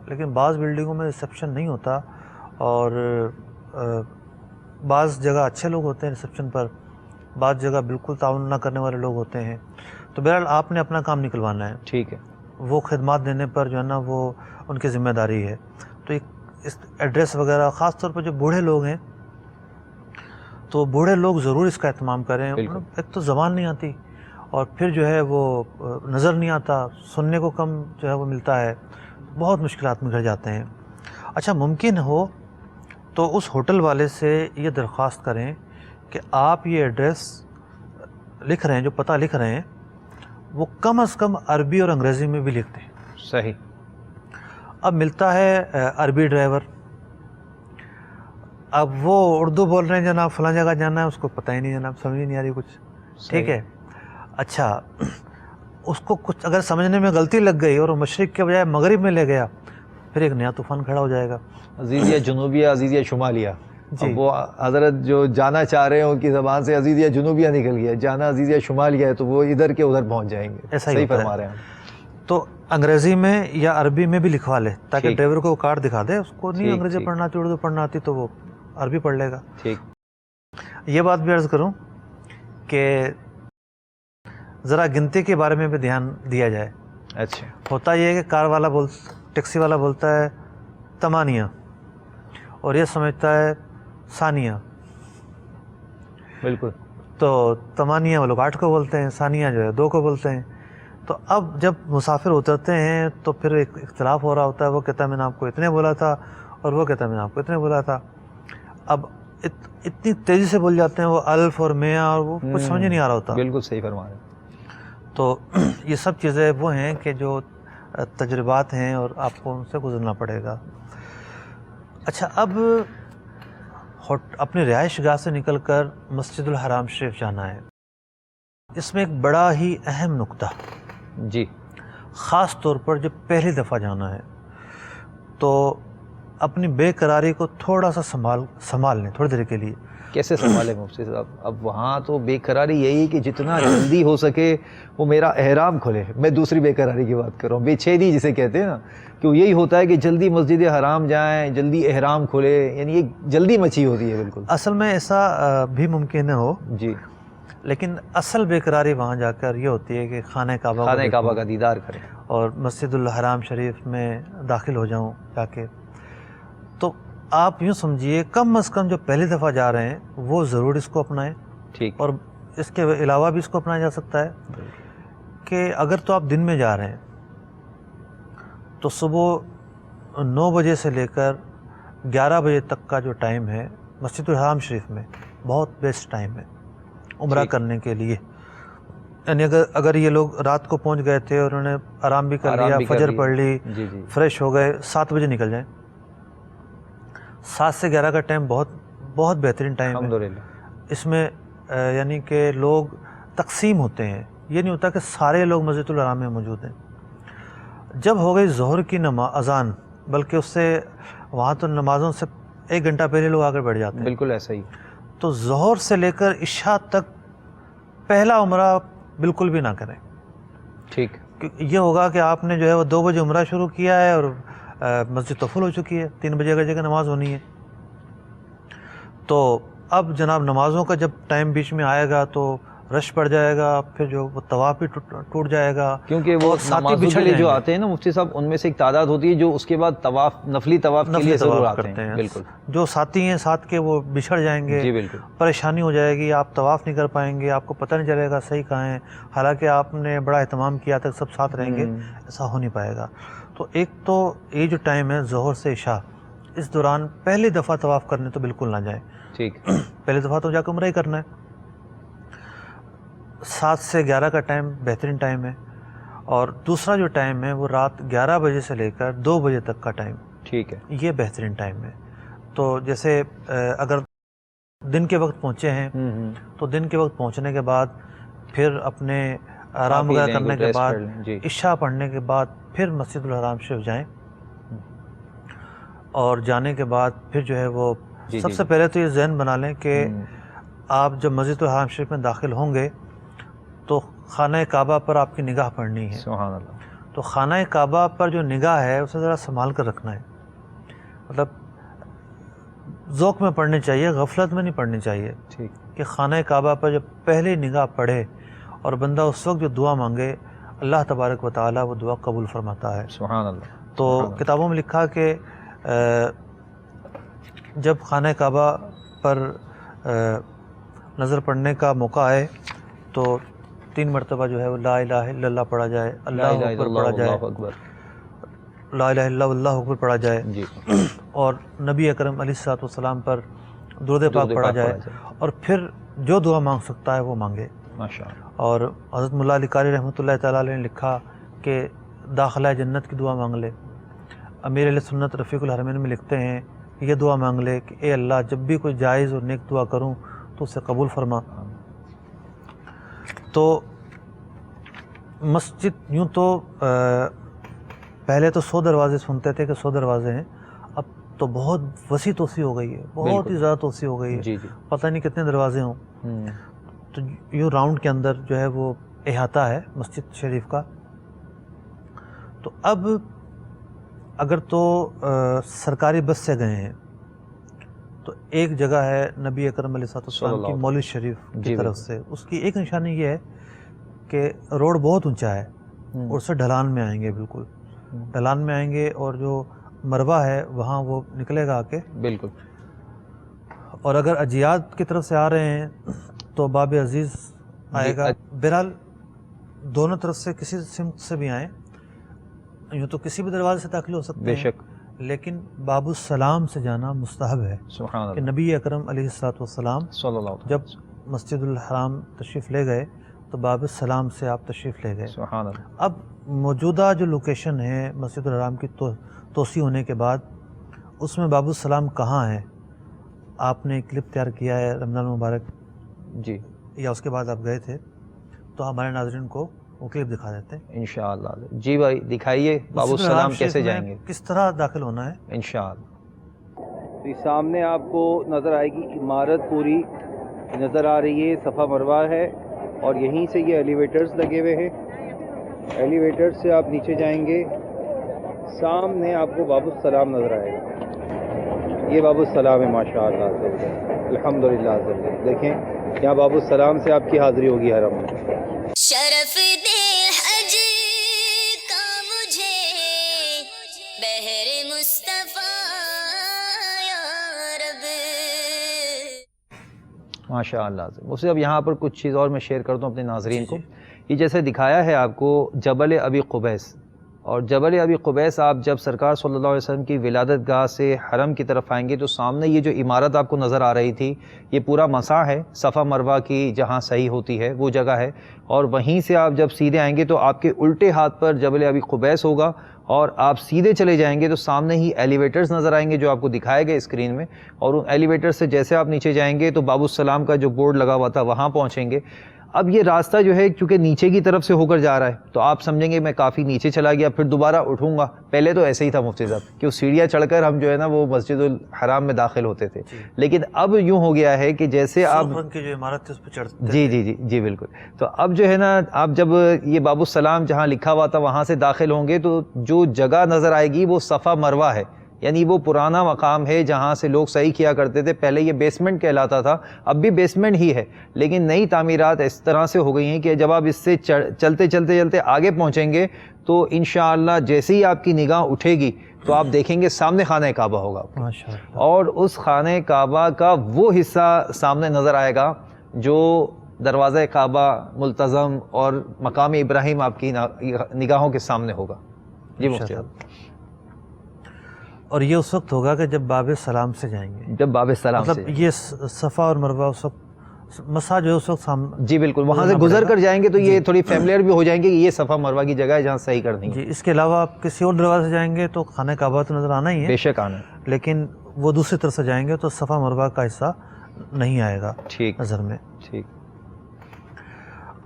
لیکن بعض بلڈنگوں میں ریسیپشن نہیں ہوتا اور بعض جگہ اچھے لوگ ہوتے ہیں ریسیپشن پر، بعض جگہ بالکل تعاون نہ کرنے والے لوگ ہوتے ہیں. تو بہرحال آپ نے اپنا کام نکلوانا ہے. ٹھیک ہے. وہ خدمات دینے پر جو ہے نا وہ ان کی ذمہ داری ہے. تو اس ایڈریس وغیرہ خاص طور پر جو بوڑھے لوگ ہیں تو بوڑھے لوگ ضرور اس کا اہتمام کریں. ایک تو زبان نہیں آتی اور پھر جو ہے وہ نظر نہیں آتا، سننے کو کم جو ہے وہ ملتا ہے، بہت مشکلات میں گھر جاتے ہیں. اچھا ممکن ہو تو اس ہوٹل والے سے یہ درخواست کریں کہ آپ یہ ایڈریس لکھ رہے ہیں، جو پتہ لکھ رہے ہیں وہ کم از کم عربی اور انگریزی میں بھی لکھ دیں. صحیح. اب ملتا ہے عربی ڈرائیور، اب وہ اردو بول رہے ہیں جناب فلاں جگہ جانا ہے، اس کو پتہ ہی نہیں جناب، سمجھ ہی نہیں آ رہی کچھ. ٹھیک ہے. اچھا اس کو کچھ اگر سمجھنے میں غلطی لگ گئی اور مشرق کے بجائے مغرب میں لے گیا پھر ایک نیا طوفان کھڑا ہو جائے گا. عزیزیہ جنوبیہ، عزیزیہ شمالیہ. جی. وہ حضرت جو جانا چاہ رہے ہیں ان کی زبان سے عزیزیہ جنوبیہ نکل گیا، جانا عزیزیہ شمالیہ ہے تو وہ ادھر کے ادھر پہنچ جائیں گے. ایسا ہی صحیح فرما رہے ہیں. تو انگریزی میں یا عربی میں بھی لکھوا لے تاکہ ڈرائیور کو کارڈ دکھا دے. اس کو نہیں انگریزی پڑھنا آتی، اردو پڑھنا آتی تو وہ عربی پڑھ لے گا. ٹھیک. یہ بات بھی عرض کروں کہ ذرا گنتی کے بارے میں بھی دھیان دیا جائے. اچھا. ہوتا یہ ہے کہ ٹیکسی والا بولتا ہے 8 اور یہ سمجھتا ہے 9. بالکل. تو تمانیہ وہ لوگ 8 کو بولتے ہیں، ثانیہ جو ہے 2 کو بولتے ہیں. تو اب جب مسافر اترتے ہیں تو پھر ایک اختلاف ہو رہا ہوتا ہے، وہ کہتا ہے میں نے آپ کو اتنے بولا تھا، اور وہ کہتا ہے میں نے آپ کو اتنے بولا تھا. اب اتنی تیزی سے بول جاتے ہیں وہ الف اور میاں، اور وہ کچھ سمجھ نہیں آ رہا ہوتا. بالکل صحیح فرما رہے ہیں. تو یہ سب چیزیں وہ ہیں کہ جو تجربات ہیں اور آپ کو ان سے گزرنا پڑے گا. اچھا، اب اپنی رہائش گاہ سے نکل کر مسجد الحرام شریف جانا ہے. اس میں ایک بڑا ہی اہم نقطہ، جی، خاص طور پر جب پہلی دفعہ جانا ہے تو اپنی بے قراری کو تھوڑا سا سنبھال لیں تھوڑی دیر کے لیے. کیسے سنبھالے مفتی صاحب؟ اب وہاں تو بے قراری یہی کہ جتنا جلدی ہو سکے وہ میرا احرام کھلے. میں دوسری بے قراری کی بات کر رہا ہوں، بے چینی جسے کہتے ہیں نا، کہ وہ یہی ہوتا ہے کہ جلدی مسجد حرام جائیں، جلدی احرام کھلے، یعنی یہ جلدی مچی ہوتی ہے. بالکل اصل میں ایسا بھی ممکن ہو، جی، لیکن اصل بے قراری وہاں جا کر یہ ہوتی ہے کہ خانہ کعبہ کا دیدار کریں اور مسجد الحرام شریف میں داخل ہو جاؤں جا کے. تو آپ یوں سمجھیے کم از کم جو پہلی دفعہ جا رہے ہیں وہ ضرور اس کو اپنائیں. ٹھیک. اور اس کے علاوہ بھی اس کو اپنایا جا سکتا ہے کہ اگر تو آپ دن میں جا رہے ہیں تو صبح 9 بجے سے لے کر 11 بجے تک کا جو ٹائم ہے مسجد الحرام شریف میں بہت بیسٹ ٹائم ہے عمرہ کرنے کے لیے. یعنی اگر یہ لوگ رات کو پہنچ گئے تھے اور انہوں نے آرام بھی کر لیا، فجر پڑھ لی، فریش ہو گئے، 7 بجے نکل جائیں. 7 سے 11 کا ٹائم بہت بہت بہترین ٹائم ہے. الحمدللہ. اس میں یعنی کہ لوگ تقسیم ہوتے ہیں، یہ نہیں ہوتا کہ سارے لوگ مسجد الحرام میں موجود ہیں. جب ہو گئی ظہر کی اذان، بلکہ اس سے وہاں تو نمازوں سے 1 گھنٹہ پہلے لوگ آکر بیٹھ جاتے ہیں. بالکل ایسا ہی. تو ظہر سے لے کر عشاء تک پہلا عمرہ بالکل بھی نہ کریں. ٹھیک. یہ ہوگا کہ آپ نے جو ہے وہ 2 بجے عمرہ شروع کیا ہے اور مسجد تو فل ہو چکی ہے، 3 بجے کا جگہ نماز ہونی ہے. تو اب جناب نمازوں کا جب ٹائم بیچ میں آئے گا تو رش پڑ جائے گا، پھر جو وہ طواف بھی ٹوٹ جائے گا، کیونکہ وہ نمازوں کے لیے جو آتے ہیں نا مفتی صاحب، ان میں سے ایک تعداد ہوتی ہے جو اس کے بعد طواف، نفلی طواف کے لیے ضرور آتے ہیں. بالکل. جو ساتھی ہیں ساتھ کے وہ بچھڑ جائیں گے. جی بالکل. پریشانی ہو جائے گی، آپ طواف نہیں کر پائیں گے، آپ کو پتہ نہیں چلے گا صحیح کہاں ہیں، حالانکہ آپ نے بڑا اہتمام کیا تھا سب ساتھ رہیں گے. ایسا ہو نہیں پائے گا. تو ایک تو یہ جو ٹائم ہے ظہر سے عشاء، اس دوران پہلی دفعہ طواف کرنے تو بالکل نہ جائیں. ٹھیک. پہلی دفعہ تو جا کے عمرہ ہی کرنا ہے. 7 سے 11 کا ٹائم بہترین ٹائم ہے. اور دوسرا جو ٹائم ہے وہ رات 11 بجے سے لے کر 2 بجے تک کا ٹائم. ٹھیک ہے. یہ بہترین ٹائم ہے. تو جیسے اگر دن کے وقت پہنچے ہیں تو دن کے وقت پہنچنے کے بعد پھر اپنے آرام وغیرہ کرنے کے بعد عشاء پڑھنے کے بعد پھر مسجد الحرام شریف جائیں. اور جانے کے بعد پھر جو ہے وہ سب سے پہلے تو یہ ذہن بنا لیں کہ آپ جب مسجد الحرام شریف میں داخل ہوں گے تو خانہ کعبہ پر آپ کی نگاہ پڑنی ہے. سبحان اللہ. تو خانہ کعبہ پر جو نگاہ ہے اسے ذرا سنبھال کر رکھنا ہے. مطلب ذوق میں پڑھنی چاہیے، غفلت میں نہیں پڑھنی چاہیے. ٹھیک. کہ خانہ کعبہ پر جب پہلی نگاہ پڑھے اور بندہ اس وقت جو دعا مانگے اللہ تبارک و تعالیٰ وہ دعا قبول فرماتا ہے. سبحان اللہ. تو کتابوں میں لکھا کہ جب خانہ کعبہ پر نظر پڑنے کا موقع آئے تو 3 مرتبہ جو ہے وہ لا الہ الا اللہ پڑھا جائے، اللہ اکبر پڑھا جائے، لا الہ الا اللہ اکبر پڑھا جائے، اور نبی اکرم علیہ الصلوۃ والسلام پر درود پاک پڑھا جائے، اور پھر جو دعا مانگ سکتا ہے وہ مانگے. ماشاءاللہ. اور حضرت مولا علی قاری رحمۃ اللہ تعالیٰ علیہ نے لکھا کہ داخلہ جنت کی دعا مانگ لے. امیر علیہ سنت رفیق الحرمین میں لکھتے ہیں یہ دعا مانگ لے کہ اے اللہ جب بھی کوئی جائز اور نیک دعا کروں تو اسے قبول فرما. تو مسجد یوں تو پہلے تو 100 دروازے سنتے تھے کہ 100 دروازے ہیں، اب تو بہت وسیع توسیع ہو گئی ہے، بہت ہی زیادہ توسیع ہو گئی ہے. پتہ نہیں کتنے دروازے ہوں. تو یوں راؤنڈ کے اندر جو ہے وہ احاطہ ہے مسجد شریف کا. تو اب اگر تو سرکاری بس سے گئے ہیں تو ایک جگہ ہے نبی اکرم علیہ السلام کی مولد شریف کی طرف سے، اس کی ایک نشانی یہ ہے کہ روڈ بہت اونچا ہے اور اس سے ڈھلان میں آئیں گے، بالکل ڈھلان میں آئیں گے، اور جو مروہ ہے وہاں وہ نکلے گا آ کے. بالکل. اور اگر اجیاد کی طرف سے آ رہے ہیں تو باب عزیز آئے گا. بہرحال دونوں طرف سے کسی سمت سے بھی آئیں، یوں تو کسی بھی دروازے سے داخل ہو سکتے ہیں، بے شک، لیکن باب السلام سے جانا مستحب ہے. سبحان کہ اللہ نبی اکرم علیہ الصلوۃ والسلام صلی اللہ علیہ جب مسجد الحرام تشریف لے گئے تو باب السلام سے آپ تشریف لے گئے. سبحان اللہ. اب موجودہ جو لوکیشن ہے مسجد الحرام کی توسیع ہونے کے بعد اس میں باب السلام کہاں ہے؟ آپ نے کلپ تیار کیا ہے رمضان المبارک جی یا اس کے بعد آپ گئے تھے، تو ہمارے ناظرین کو وہ کلپ دکھا دیتے ہیں. انشاءاللہ. جی بھائی دکھائیے باب مسجد السلام الحرام کیسے شریف میں جائیں گے کس طرح داخل ہونا ہے. انشاءاللہ. تو یہ سامنے آپ کو نظر آئے گی عمارت پوری نظر آ رہی ہے، صفا مروہ ہے، اور یہیں سے یہ ایلیویٹرز لگے ہوئے ہیں. ایلیویٹر سے آپ نیچے جائیں گے، سامنے آپ کو باب السلام نظر آئے گا. یہ باب السلام ہے ماشاءاللہ الحمدللہ. دیکھیں یہاں باب السلام سے آپ کی حاضری ہوگی حرم میں. شرف دے حج کا مجھے بہر مصطفیٰ یا رب. ماشاء اللہ. اسے اب یہاں پر کچھ چیز اور میں شیئر کرتا ہوں اپنے ناظرین کو. یہ جیسے دکھایا ہے آپ کو جبل ابی قبیس، اور جبل ابی قبیس آپ جب سرکار صلی اللہ علیہ وسلم کی ولادت گاہ سے حرم کی طرف آئیں گے تو سامنے یہ جو عمارت آپ کو نظر آ رہی تھی، یہ پورا مساح ہے صفا مروہ کی جہاں صحیح ہوتی ہے وہ جگہ ہے. اور وہیں سے آپ جب سیدھے آئیں گے تو آپ کے الٹے ہاتھ پر جبل ابی قبیس ہوگا، اور آپ سیدھے چلے جائیں گے تو سامنے ہی ایلیویٹرز نظر آئیں گے جو آپ کو دکھائے گئے اسکرین میں. اور ان ایلیویٹر سے جیسے آپ نیچے جائیں گے تو باب السلام کا جو بورڈ لگا ہوا تھا وہاں پہنچیں گے. اب یہ راستہ جو ہے چونکہ نیچے کی طرف سے ہو کر جا رہا ہے تو آپ سمجھیں گے میں کافی نیچے چلا گیا، پھر دوبارہ اٹھوں گا. پہلے تو ایسے ہی تھا مفتی صاحب کہ وہ سیڑھیاں چڑھ کر ہم جو ہے نا وہ مسجد الحرام میں داخل ہوتے تھے. لیکن اب یوں ہو گیا ہے کہ جیسے آپ سرخ رنگ کی جو عمارت ہے اس پہ چڑھتے جی جی جی جی بالکل. تو اب جو ہے نا آپ جب یہ باب السلام جہاں لکھا ہوا تھا وہاں سے داخل ہوں گے تو جو جگہ نظر آئے گی وہ صفا مروہ ہے، یعنی وہ پرانا مقام ہے جہاں سے لوگ صحیح کیا کرتے تھے. پہلے یہ بیسمنٹ کہلاتا تھا، اب بھی بیسمنٹ ہی ہے، لیکن نئی تعمیرات اس طرح سے ہو گئی ہیں کہ جب آپ اس سے چلتے چلتے چلتے آگے پہنچیں گے تو انشاءاللہ جیسے ہی آپ کی نگاہ اٹھے گی تو آپ دیکھیں گے سامنے خانہ کعبہ ہوگا، ماشاءاللہ. اور اس خانہ کعبہ کا وہ حصہ سامنے نظر آئے گا جو دروازہ کعبہ ملتزم اور مقام ابراہیم آپ کی نگاہوں کے سامنے ہوگا. جی مفتی صاحب. اور یہ اس وقت ہوگا کہ جب باب السلام سے جائیں گے، جب باب السلام مطلب یہ صفا اور مروہ اس وقت مسا جو ہے اس وقت سامنے. جی بالکل وہاں سے گزر کر جائیں گے تو یہ تھوڑی فیملیئر بھی ہو جائیں گے کہ یہ صفا مروہ کی جگہ ہے جہاں صحیح کرنی ہے. جی اس کے علاوہ آپ کسی اور دروازے سے جائیں گے تو خانہ کعبہ تو نظر آنا ہی ہے، بے شک آنا، لیکن وہ دوسری طرف سے جائیں گے تو صفا مروہ کا حصہ نہیں آئے گا ٹھیک نظر میں. ٹھیک.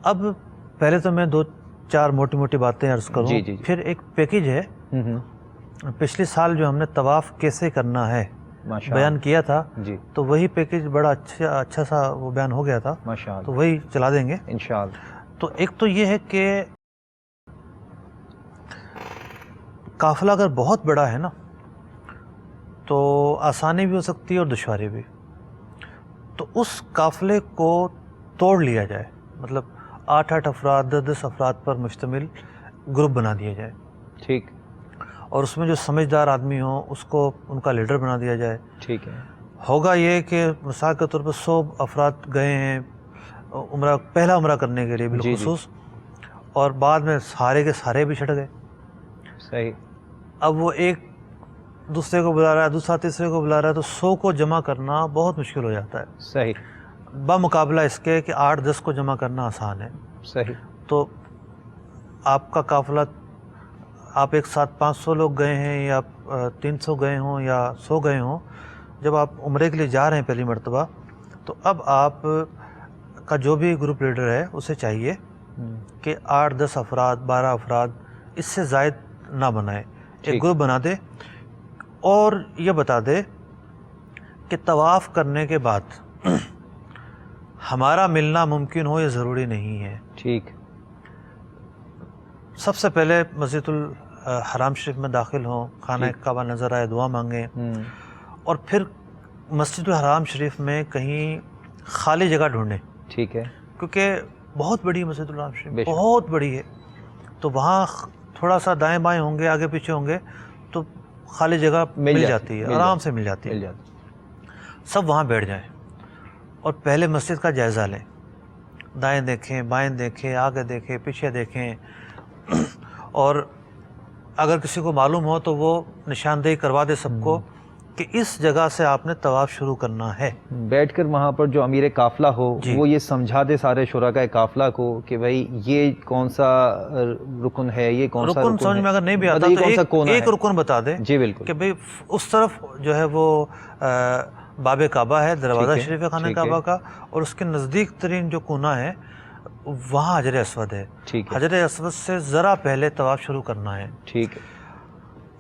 اب پہلے تو میں دو چار موٹی موٹی باتیں عرض کروں. جی جی. پھر ایک پیکیج ہے، پچھلے سال جو ہم نے طواف کیسے کرنا ہے بیان کیا تھا، جی تو وہی پیکیج بڑا اچھا سا وہ بیان ہو گیا تھا، ماشاءاللہ، تو وہی چلا دیں گے انشاءاللہ. تو ایک تو یہ ہے کہ قافلہ اگر بہت بڑا ہے نا تو آسانی بھی ہو سکتی ہے اور دشواری بھی. تو اس قافلے کو توڑ لیا جائے، مطلب 8 افراد 10 افراد پر مشتمل گروپ بنا دیا جائے، ٹھیک. اور اس میں جو سمجھدار آدمی ہوں اس کو ان کا لیڈر بنا دیا جائے. ٹھیک ہے. ہوگا یہ کہ مثال کے طور پر 100 افراد گئے ہیں عمرہ، پہلا عمرہ کرنے کے لیے بالخصوص، اور بعد میں سارے کے سارے بھی چھٹ گئے. صحیح. اب وہ ایک دوسرے کو بلا رہا ہے، دوسرا تیسرے کو بلا رہا ہے، تو 100 کو جمع کرنا بہت مشکل ہو جاتا ہے. صحیح. بمقابلہ اس کے کہ 8-10 کو جمع کرنا آسان ہے. صحیح. تو آپ کا قافلہ، آپ ایک ساتھ 500 لوگ گئے ہیں یا 300 گئے ہوں یا 100 گئے ہوں، جب آپ عمرے کے لیے جا رہے ہیں پہلی مرتبہ، تو اب آپ کا جو بھی گروپ لیڈر ہے اسے چاہیے کہ 8-10 افراد 12 افراد اس سے زائد نہ بنائے، ایک گروپ بنا دے اور یہ بتا دے کہ طواف کرنے کے بعد ہمارا ملنا ممکن ہو یہ ضروری نہیں ہے. ٹھیک. سب سے پہلے مسجد الحرام شریف میں داخل ہوں، خانہ کعبہ نظر آئے، دعا مانگیں، اور پھر مسجد الحرام شریف میں کہیں خالی جگہ ڈھونڈیں. ٹھیک ہے. کیونکہ بہت بڑی مسجد الحرام شریف، بہت بڑی ہے، تو وہاں تھوڑا سا دائیں بائیں ہوں گے، آگے پیچھے ہوں گے تو خالی جگہ مل جاتی ہے، آرام سے مل جاتی ہے. سب وہاں بیٹھ جائیں اور پہلے مسجد کا جائزہ لیں. دائیں دیکھیں، بائیں دیکھیں، آگے دیکھیں، پیچھے دیکھیں، اور اگر کسی کو معلوم ہو تو وہ نشاندہی کروا دے سب کو کہ اس جگہ سے آپ نے طواف شروع کرنا ہے. بیٹھ کر وہاں پر جو امیر قافلہ ہو جی. وہ یہ سمجھا دے سارے شرکاء قافلہ کو کہ بھائی یہ کون سا رکن ہے، یہ کون سا رکن سمجھ میں اگر نہیں بھی آتا تو ایک رکن بتا دے جی بالکل کہ بھئی اس طرف جو ہے وہ باب کعبہ ہے، دروازہ شریف ہے خانہ کعبہ کا، اور اس کے نزدیک ترین جو کونا ہے وہاں حجر اسود ہے. حجر اسود سے ذرا پہلے طواف شروع کرنا ہے. ٹھیک ہے.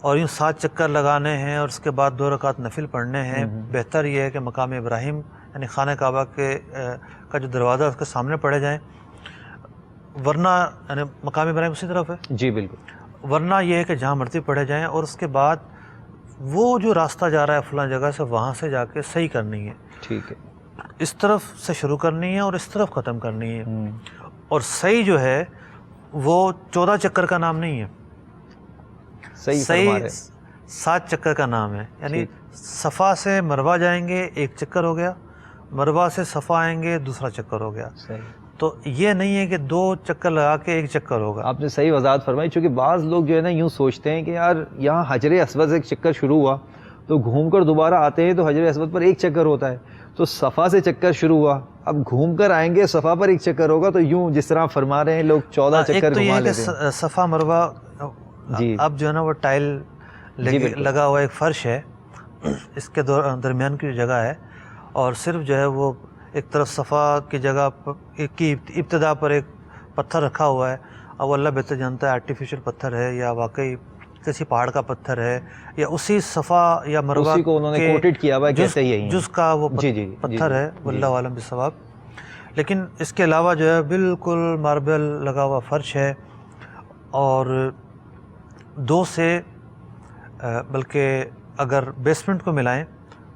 اور یوں 7 چکر لگانے ہیں اور اس کے بعد 2 رکعت نفل پڑھنے ہیں. بہتر یہ ہے کہ مقام ابراہیم یعنی خانہ کعبہ کا جو دروازہ اس کے سامنے پڑھے جائیں، ورنہ یعنی مقام ابراہیم اسی طرف ہے. جی بالکل. ورنہ یہ ہے کہ جہاں مرضی پڑھے جائیں، اور اس کے بعد وہ جو راستہ جا رہا ہے فلاں جگہ سے وہاں سے جا کے صحیح کرنی ہے. ٹھیک ہے. اس طرف سے شروع کرنی ہے اور اس طرف ختم کرنی ہے. اور صحیح جو ہے وہ 14 چکر کا نام نہیں ہے، صحیح 7 چکر کا نام ہے. یعنی صفا سے مروہ جائیں گے 1 چکر ہو گیا، مروہ سے صفا آئیں گے 2 چکر ہو گیا. تو یہ نہیں ہے کہ 2 چکر لگا کے 1 چکر ہوگا. آپ نے صحیح وضاحت فرمائی، چونکہ بعض لوگ جو ہے نا یوں سوچتے ہیں کہ یار یہاں حجر اسود سے 1 چکر شروع ہوا تو گھوم کر دوبارہ آتے ہیں تو حجر اسود پر 1 چکر ہوتا ہے، تو صفا سے چکر شروع ہوا، اب گھوم کر آئیں گے صفا پر 1 چکر ہوگا، تو یوں جس طرح فرما رہے ہیں لوگ 14 چکر گھما لیتے ہیں. کہ صفا مروہ جی اب جو ہے نا وہ ٹائل لگا ہوا ایک فرش ہے، اس کے درمیان کی جو جگہ ہے، اور صرف جو ہے وہ ایک طرف صفا کی جگہ کی ابتدا پر ایک پتھر رکھا ہوا ہے. اب اللہ بہتر جانتا ہے آرٹیفیشل پتھر ہے یا واقعی کسی پہاڑ کا پتھر ہے یا اسی صفا یا مروہ اسی کو انہوں نے کوٹڈ کیا ہوا ہے کہتے یہی جس کا وہ پتھر ہے، واللہ عالم بالصواب. لیکن اس کے علاوہ جو ہے بالکل ماربل لگا ہوا فرش ہے، اور 2 سے بلکہ اگر بیسمنٹ کو ملائیں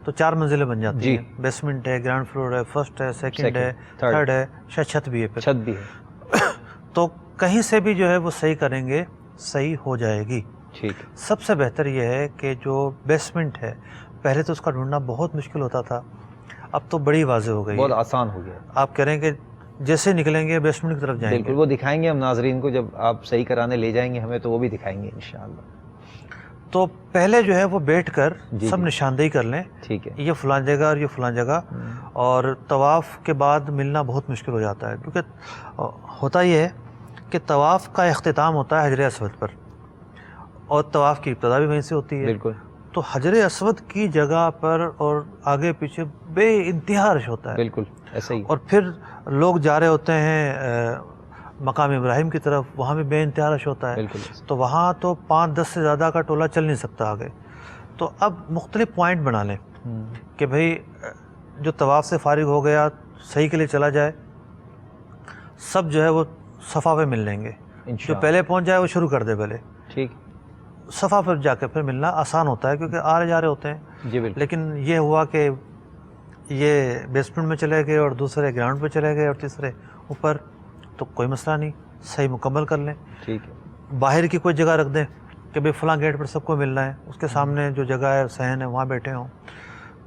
تو 4 منزلیں بن جاتی ہیں. بیسمنٹ ہے، گراؤنڈ فلور ہے، فرسٹ ہے، سیکنڈ ہے، تھرڈ ہے، شاید چھت بھی ہے. چھت بھی ہے. تو کہیں سے بھی جو ہے وہ صحیح کریں گے صحیح ہو جائے گی. ٹھیک ہے. سب سے بہتر یہ ہے کہ جو بیسمنٹ ہے پہلے تو اس کا ڈھونڈنا بہت مشکل ہوتا تھا، اب تو بڑی واضح ہو گئی، بہت آسان ہو گیا. آپ کہہ رہے ہیں کہ جیسے نکلیں گے بیسمنٹ کی طرف جائیں گے. بالکل، وہ دکھائیں گے ہم ناظرین کو جب آپ صحیح کرانے لے جائیں گے ہمیں، تو وہ بھی دکھائیں گے انشاءاللہ. تو پہلے جو ہے وہ بیٹھ کر سب نشاندہی کر لیں. ٹھیک ہے. یہ فلاں جگہ اور یہ فلاں جگہ. اور طواف کے بعد ملنا بہت مشکل ہو جاتا ہے، کیونکہ ہوتا یہ ہے کہ طواف کا اختتام ہوتا ہے حجر اسود پر، اور طواف کی ابتدا بھی وہیں سے ہوتی ہے. بالکل. تو حجر اسود کی جگہ پر اور آگے پیچھے بے انتہا رش ہوتا ہے. بالکل ایسا ہی. اور پھر لوگ جا رہے ہوتے ہیں مقام ابراہیم کی طرف، وہاں بھی بے انتہا رش ہوتا ہے. بالکل. تو وہاں تو 5-10 سے زیادہ کا ٹولہ چل نہیں سکتا آگے. تو اب مختلف پوائنٹ بنا لیں کہ بھئی جو طواف سے فارغ ہو گیا صحیح کے لیے چلا جائے، سب جو ہے وہ صفا پہ مل لیں گے. جو پہلے پہنچ جائے وہ شروع کر دے پہلے. ٹھیک. صفا پر جا کے پھر ملنا آسان ہوتا ہے کیونکہ آ رہے جا رہے ہوتے ہیں. جی بالکل. لیکن یہ ہوا کہ یہ بیسمنٹ میں چلے گئے اور دوسرے گراؤنڈ پہ چلے گئے اور تیسرے اوپر، تو کوئی مسئلہ نہیں، صحیح مکمل کر لیں. ٹھیک ہے. باہر کی کوئی جگہ رکھ دیں کہ بھئی فلاں گیٹ پر سب کو ملنا ہے، اس کے سامنے جو جگہ ہے صحن ہے وہاں بیٹھے ہوں.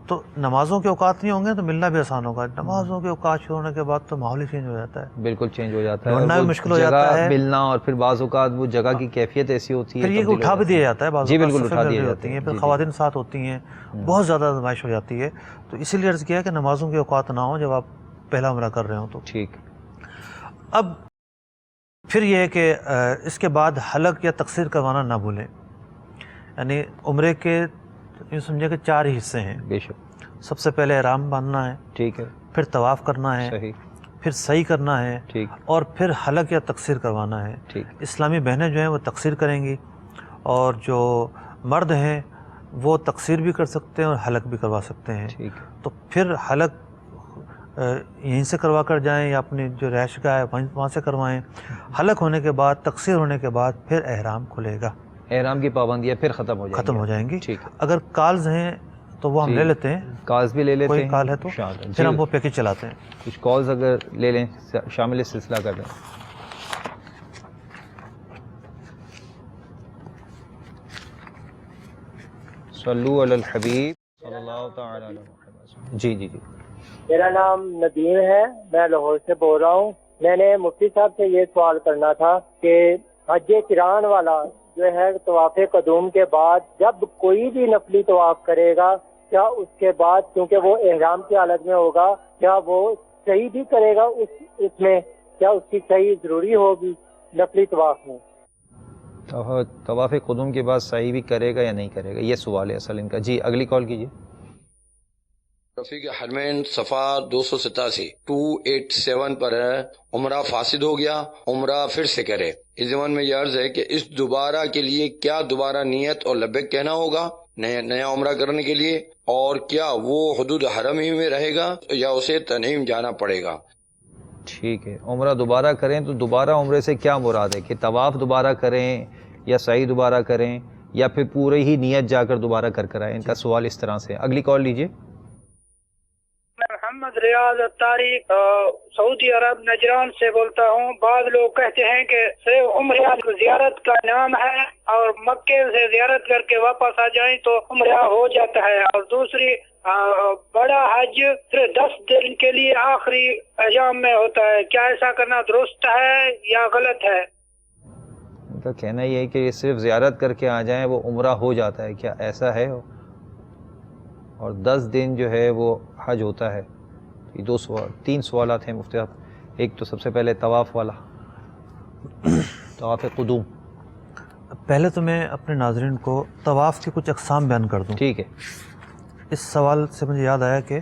تو نمازوں کے اوقات نہیں ہوں گے تو ملنا بھی آسان ہوگا. نمازوں کے اوقات شروع ہونے کے بعد تو ماحول ہی چینج ہو جاتا ہے. بالکل چینج ہو جاتا ہے. ڈھونڈنا بھی مشکل ہو جاتا ہے، ملنا، اور پھر بعض اوقات وہ جگہ کی کیفیت ایسی ہوتی ہے پھر یہ اٹھا بھی دیا جاتا ہے بعض جی اوقات. بالکل اٹھا دیا ہوتی ہیں، پھر خواتین ساتھ ہوتی ہیں، بہت زیادہ آزمائش ہو جاتی ہے. تو اسی لیے عرض کیا کہ نمازوں کے اوقات نہ ہوں جب آپ پہلا عمرہ کر رہے ہوں تو. ٹھیک. اب پھر یہ ہے کہ اس کے بعد حلق یا تقصیر کروانا نہ بھولیں. یعنی عمرے کے یوں سمجھے کہ 4 ہی حصے ہیں. بے شک. سب سے پہلے احرام باندھنا ہے. ٹھیک ہے. پھر طواف کرنا ہے. صحیح. پھر صحیح کرنا ہے. ٹھیک. اور پھر حلق یا تقصیر کروانا ہے. ٹھیک. اسلامی بہنیں جو ہیں وہ تقصیر کریں گی، اور جو مرد ہیں وہ تقصیر بھی کر سکتے ہیں اور حلق بھی کروا سکتے ہیں. ٹھیک. تو پھر حلق یہیں سے کروا کر جائیں یا اپنی جو رہائش گاہ ہے وہاں سے کروائیں. حلق ہونے کے بعد، تقصیر ہونے کے بعد پھر احرام کھلے گا. احرام کی پابندیاں پھر ختم ہو جائیں گی. ٹھیک. اگر کالز ہیں تو وہ ہم لے لیتے ہیں. کالز بھی لے لیتے ہیں. کوئی کال ہے تو پھر ہم وہ پیکج چلاتے ہیں. کچھ کالز اگر لے لیں شامل سلسلہ کر لیں. صلو علی الحبیب صلی اللہ تعالی علیہ وسلم. جی. میرا نام ندیم ہے، میں لاہور سے بول رہا ہوں. میں نے مفتی صاحب سے یہ سوال کرنا تھا کہ حج قران والا جو ہے طواف قدوم کے بعد جب کوئی بھی نفلی طواف کرے گا، کیا اس کے بعد کیونکہ وہ احرام کی حالت میں ہوگا، کیا وہ صحیح بھی کرے گا اس میں؟ کیا اس کی صحیح ضروری ہوگی نفلی طواف میں؟ طواف قدوم کے بعد صحیح بھی کرے گا یا نہیں کرے گا، یہ سوال ہے اصل ان کا۔ جی اگلی کال کیجیے۔ رفیق حرمین صفحہ 287 پر ہے، عمرہ فاسد ہو گیا، عمرہ پھر سے کرے۔ اس زمان میں یہ عرض ہے کہ اس دوبارہ کے لیے کیا دوبارہ نیت اور لبیک کہنا ہوگا نیا عمرہ کرنے کے لیے، اور کیا وہ حدود حرم ہی میں رہے گا یا اسے تنعیم جانا پڑے گا؟ ٹھیک ہے، عمرہ دوبارہ کریں تو دوبارہ عمرے سے کیا مراد ہے کہ طواف دوبارہ کریں یا سعی دوبارہ کریں یا پھر پورے ہی نیت جا کر دوبارہ کر آئیں؟ ان کا سوال اس طرح سے۔ اگلی کال لیجیے۔ محمد ریاض الطارق سعودی عرب نجران سے بولتا ہوں۔ بعض لوگ کہتے ہیں کہ صرف عمرہ زیارت کا نام ہے اور مکے سے زیارت کر کے واپس آ جائیں تو عمرہ ہو جاتا ہے، اور دوسری بڑا حج صرف 10 دن کے لیے آخری ایام میں ہوتا ہے، کیا ایسا کرنا درست ہے یا غلط ہے؟ ان کا کہنا یہ ہے کہ صرف زیارت کر کے آ جائیں وہ عمرہ ہو جاتا ہے، کیا ایسا ہے؟ اور 10 دن جو ہے وہ حج ہوتا ہے۔ یہ 3 سوالات ہیں مفتی صاحب۔ ایک تو سب سے پہلے طواف والا، طواف قدوم۔ پہلے تو میں اپنے ناظرین کو طواف کی کچھ اقسام بیان کر دوں۔ ٹھیک ہے۔ اس سوال سے مجھے یاد آیا کہ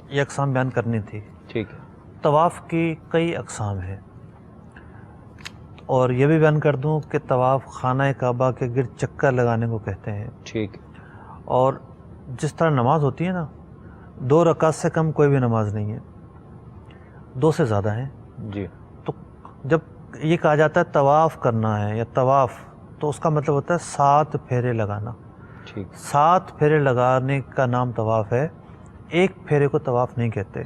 یہ اقسام بیان کرنی تھی۔ ٹھیک ہے۔ طواف کی کئی اقسام ہیں، اور یہ بھی بیان کر دوں کہ طواف خانہ کعبہ کے گرد چکر لگانے کو کہتے ہیں۔ ٹھیک۔ اور جس طرح نماز ہوتی ہے نا، 2 رکعت سے کم کوئی بھی نماز نہیں ہے، 2 سے زیادہ ہیں۔ جی۔ تو جب یہ کہا جاتا ہے طواف کرنا ہے یا طواف، تو اس کا مطلب ہوتا ہے 7 پھیرے لگانا۔ ٹھیک۔ 7 پھیرے لگانے کا نام طواف ہے، ایک پھیرے کو طواف نہیں کہتے۔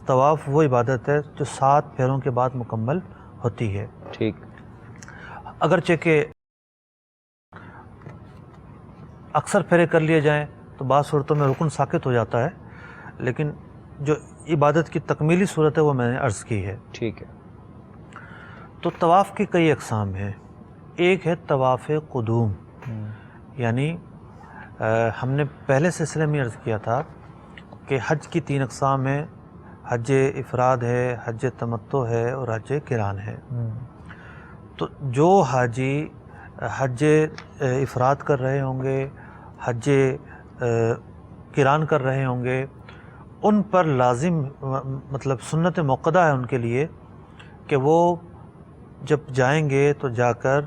طواف وہ عبادت ہے جو 7 پھیروں کے بعد مکمل ہوتی ہے۔ ٹھیک۔ اگرچہ کہ اکثر پھیرے کر لیے جائیں تو بعض صورتوں میں رکن ساقط ہو جاتا ہے، لیکن جو عبادت کی تکمیلی صورت ہے وہ میں نے عرض کی ہے۔ ٹھیک ہے۔ تو طواف کی کئی اقسام ہیں۔ ایک ہے طواف قدوم، یعنی ہم نے پہلے سلسلے میں عرض کیا تھا کہ حج کی 3 اقسام ہیں، حج افراد ہے، حج تمتع ہے اور حج قران ہے۔ تو جو حاجی حج افراد کر رہے ہوں گے، حج قران کر رہے ہوں گے، ان پر لازم مطلب سنت موقدہ ہے ان کے لیے کہ وہ جب جائیں گے تو جا کر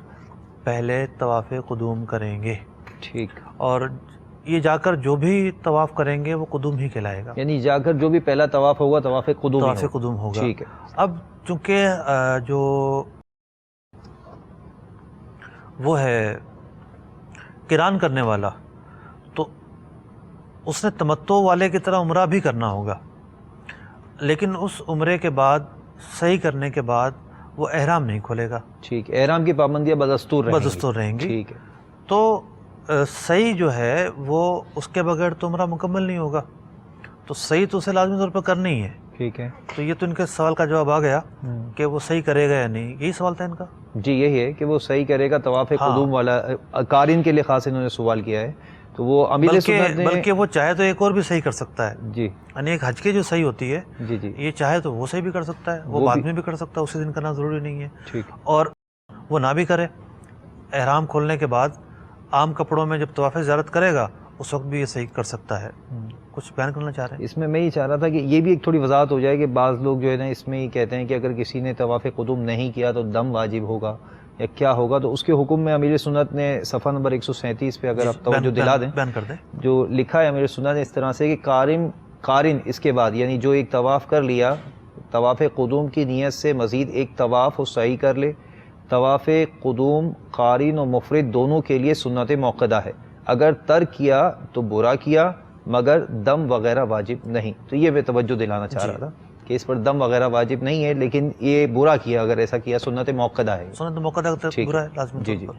پہلے طواف قدوم کریں گے۔ ٹھیک۔ اور یہ جا کر جو بھی طواف کریں گے وہ قدوم ہی کہلائے گا، یعنی جا کر جو بھی پہلا طواف ہوگا طواف قدوم طواف قدوم ہوگا۔ ٹھیک ہے۔ اب چونکہ جو وہ ہے قران کرنے والا، تو اس نے تمتع والے کی طرح عمرہ بھی کرنا ہوگا، لیکن اس عمرے کے بعد صحیح کرنے کے بعد وہ احرام نہیں کھولے گا۔ ٹھیک۔ احرام کی پابندیاں بدستور رہیں گی۔ ٹھیک ہے۔ تو صحیح جو ہے وہ اس کے بغیر تو عمرہ مکمل نہیں ہوگا، تو صحیح تو اسے لازمی طور پر کرنی ہی ہے۔ ٹھیک ہے۔ تو یہ تو ان کے سوال کا جواب آ گیا کہ وہ صحیح کرے گا یا نہیں، یہی سوال تھا ان کا۔ جی یہی ہے کہ وہ صحیح کرے گا طواف قدوم والا، قارن کے لیے خاص انہوں نے سوال کیا ہے۔ تو وہ امیر سنت نے بلکہ وہ چاہے تو ایک اور بھی صحیح کر سکتا ہے۔ جی۔ یعنی ایک حج کی جو صحیح ہوتی ہے، جی جی، یہ چاہے تو وہ صحیح بھی کر سکتا ہے، وہ بعد میں بھی کر سکتا ہے، اسی دن کرنا ضروری نہیں ہے۔ ٹھیک۔ اور وہ نہ بھی کرے، احرام کھولنے کے بعد عام کپڑوں میں جب طواف زیارت کرے گا اس وقت بھی یہ صحیح کر سکتا ہے۔ کچھ بیان کرنا چاہ رہے ہیں؟ اس میں یہ چاہ رہا تھا کہ یہ بھی ایک تھوڑی وضاحت ہو جائے کہ بعض لوگ جو ہے نا اس میں یہ کہتے ہیں کہ اگر کسی نے طواف قدوم نہیں کیا تو دم واجب ہوگا یا کیا ہوگا، تو اس کے حکم میں امیر سنت نے صفحہ نمبر 137 پہ اگر آپ توجہ دلا دیں، بیان کر دیں، جو لکھا ہے امیر سنت نے اس طرح سے کہ قارن اس کے بعد یعنی جو ایک طواف کر لیا، طواف قدوم کی نیت سے مزید ایک طواف وہ صحیح کر لے۔ طواف قدوم قارن و مفرد دونوں کے لیے سنت موقدہ ہے، اگر ترک کیا تو برا کیا، مگر دم وغیرہ واجب نہیں۔ تو یہ میں توجہ دلانا چاہ رہا تھا کہ اس پر دم وغیرہ واجب نہیں ہے، لیکن یہ برا کیا اگر ایسا کیا، سنت موقدہ ہے۔ سنت موقدہ کا برا ہے لازمی طور پر۔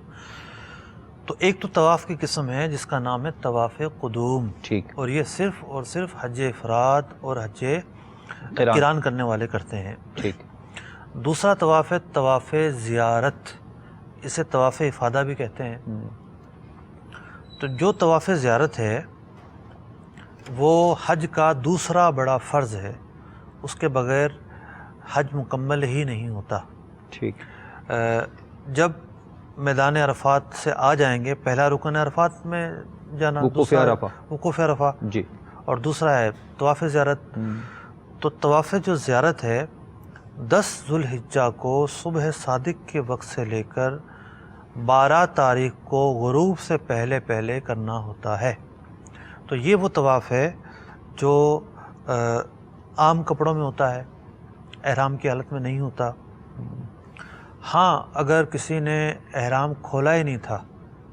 تو ایک تو طواف کی قسم ہے جس کا نام ہے طواف قدوم، ٹھیک، اور یہ صرف اور صرف حج افراد اور حج قران کرنے والے کرتے ہیں۔ ٹھیک۔ دوسرا طواف ہے طواف زیارت، اسے طواف افادہ بھی کہتے ہیں۔ تو جو طواف زیارت ہے وہ حج کا دوسرا بڑا فرض ہے، اس کے بغیر حج مکمل ہی نہیں ہوتا۔ ٹھیک، جب میدان عرفات سے آ جائیں گے، پہلا رکن عرفات میں جانا، وقوف عرفہ، وقوف عرفہ، جی، اور دوسرا ہے طواف زیارت۔ تو طواف جو زیارت ہے 10 ذوالحجہ کو صبح صادق کے وقت سے لے کر 12 تاریخ کو غروب سے پہلے پہلے کرنا ہوتا ہے۔ تو یہ وہ طواف ہے جو عام کپڑوں میں ہوتا ہے، احرام کی حالت میں نہیں ہوتا۔ ہاں اگر کسی نے احرام کھولا ہی نہیں تھا،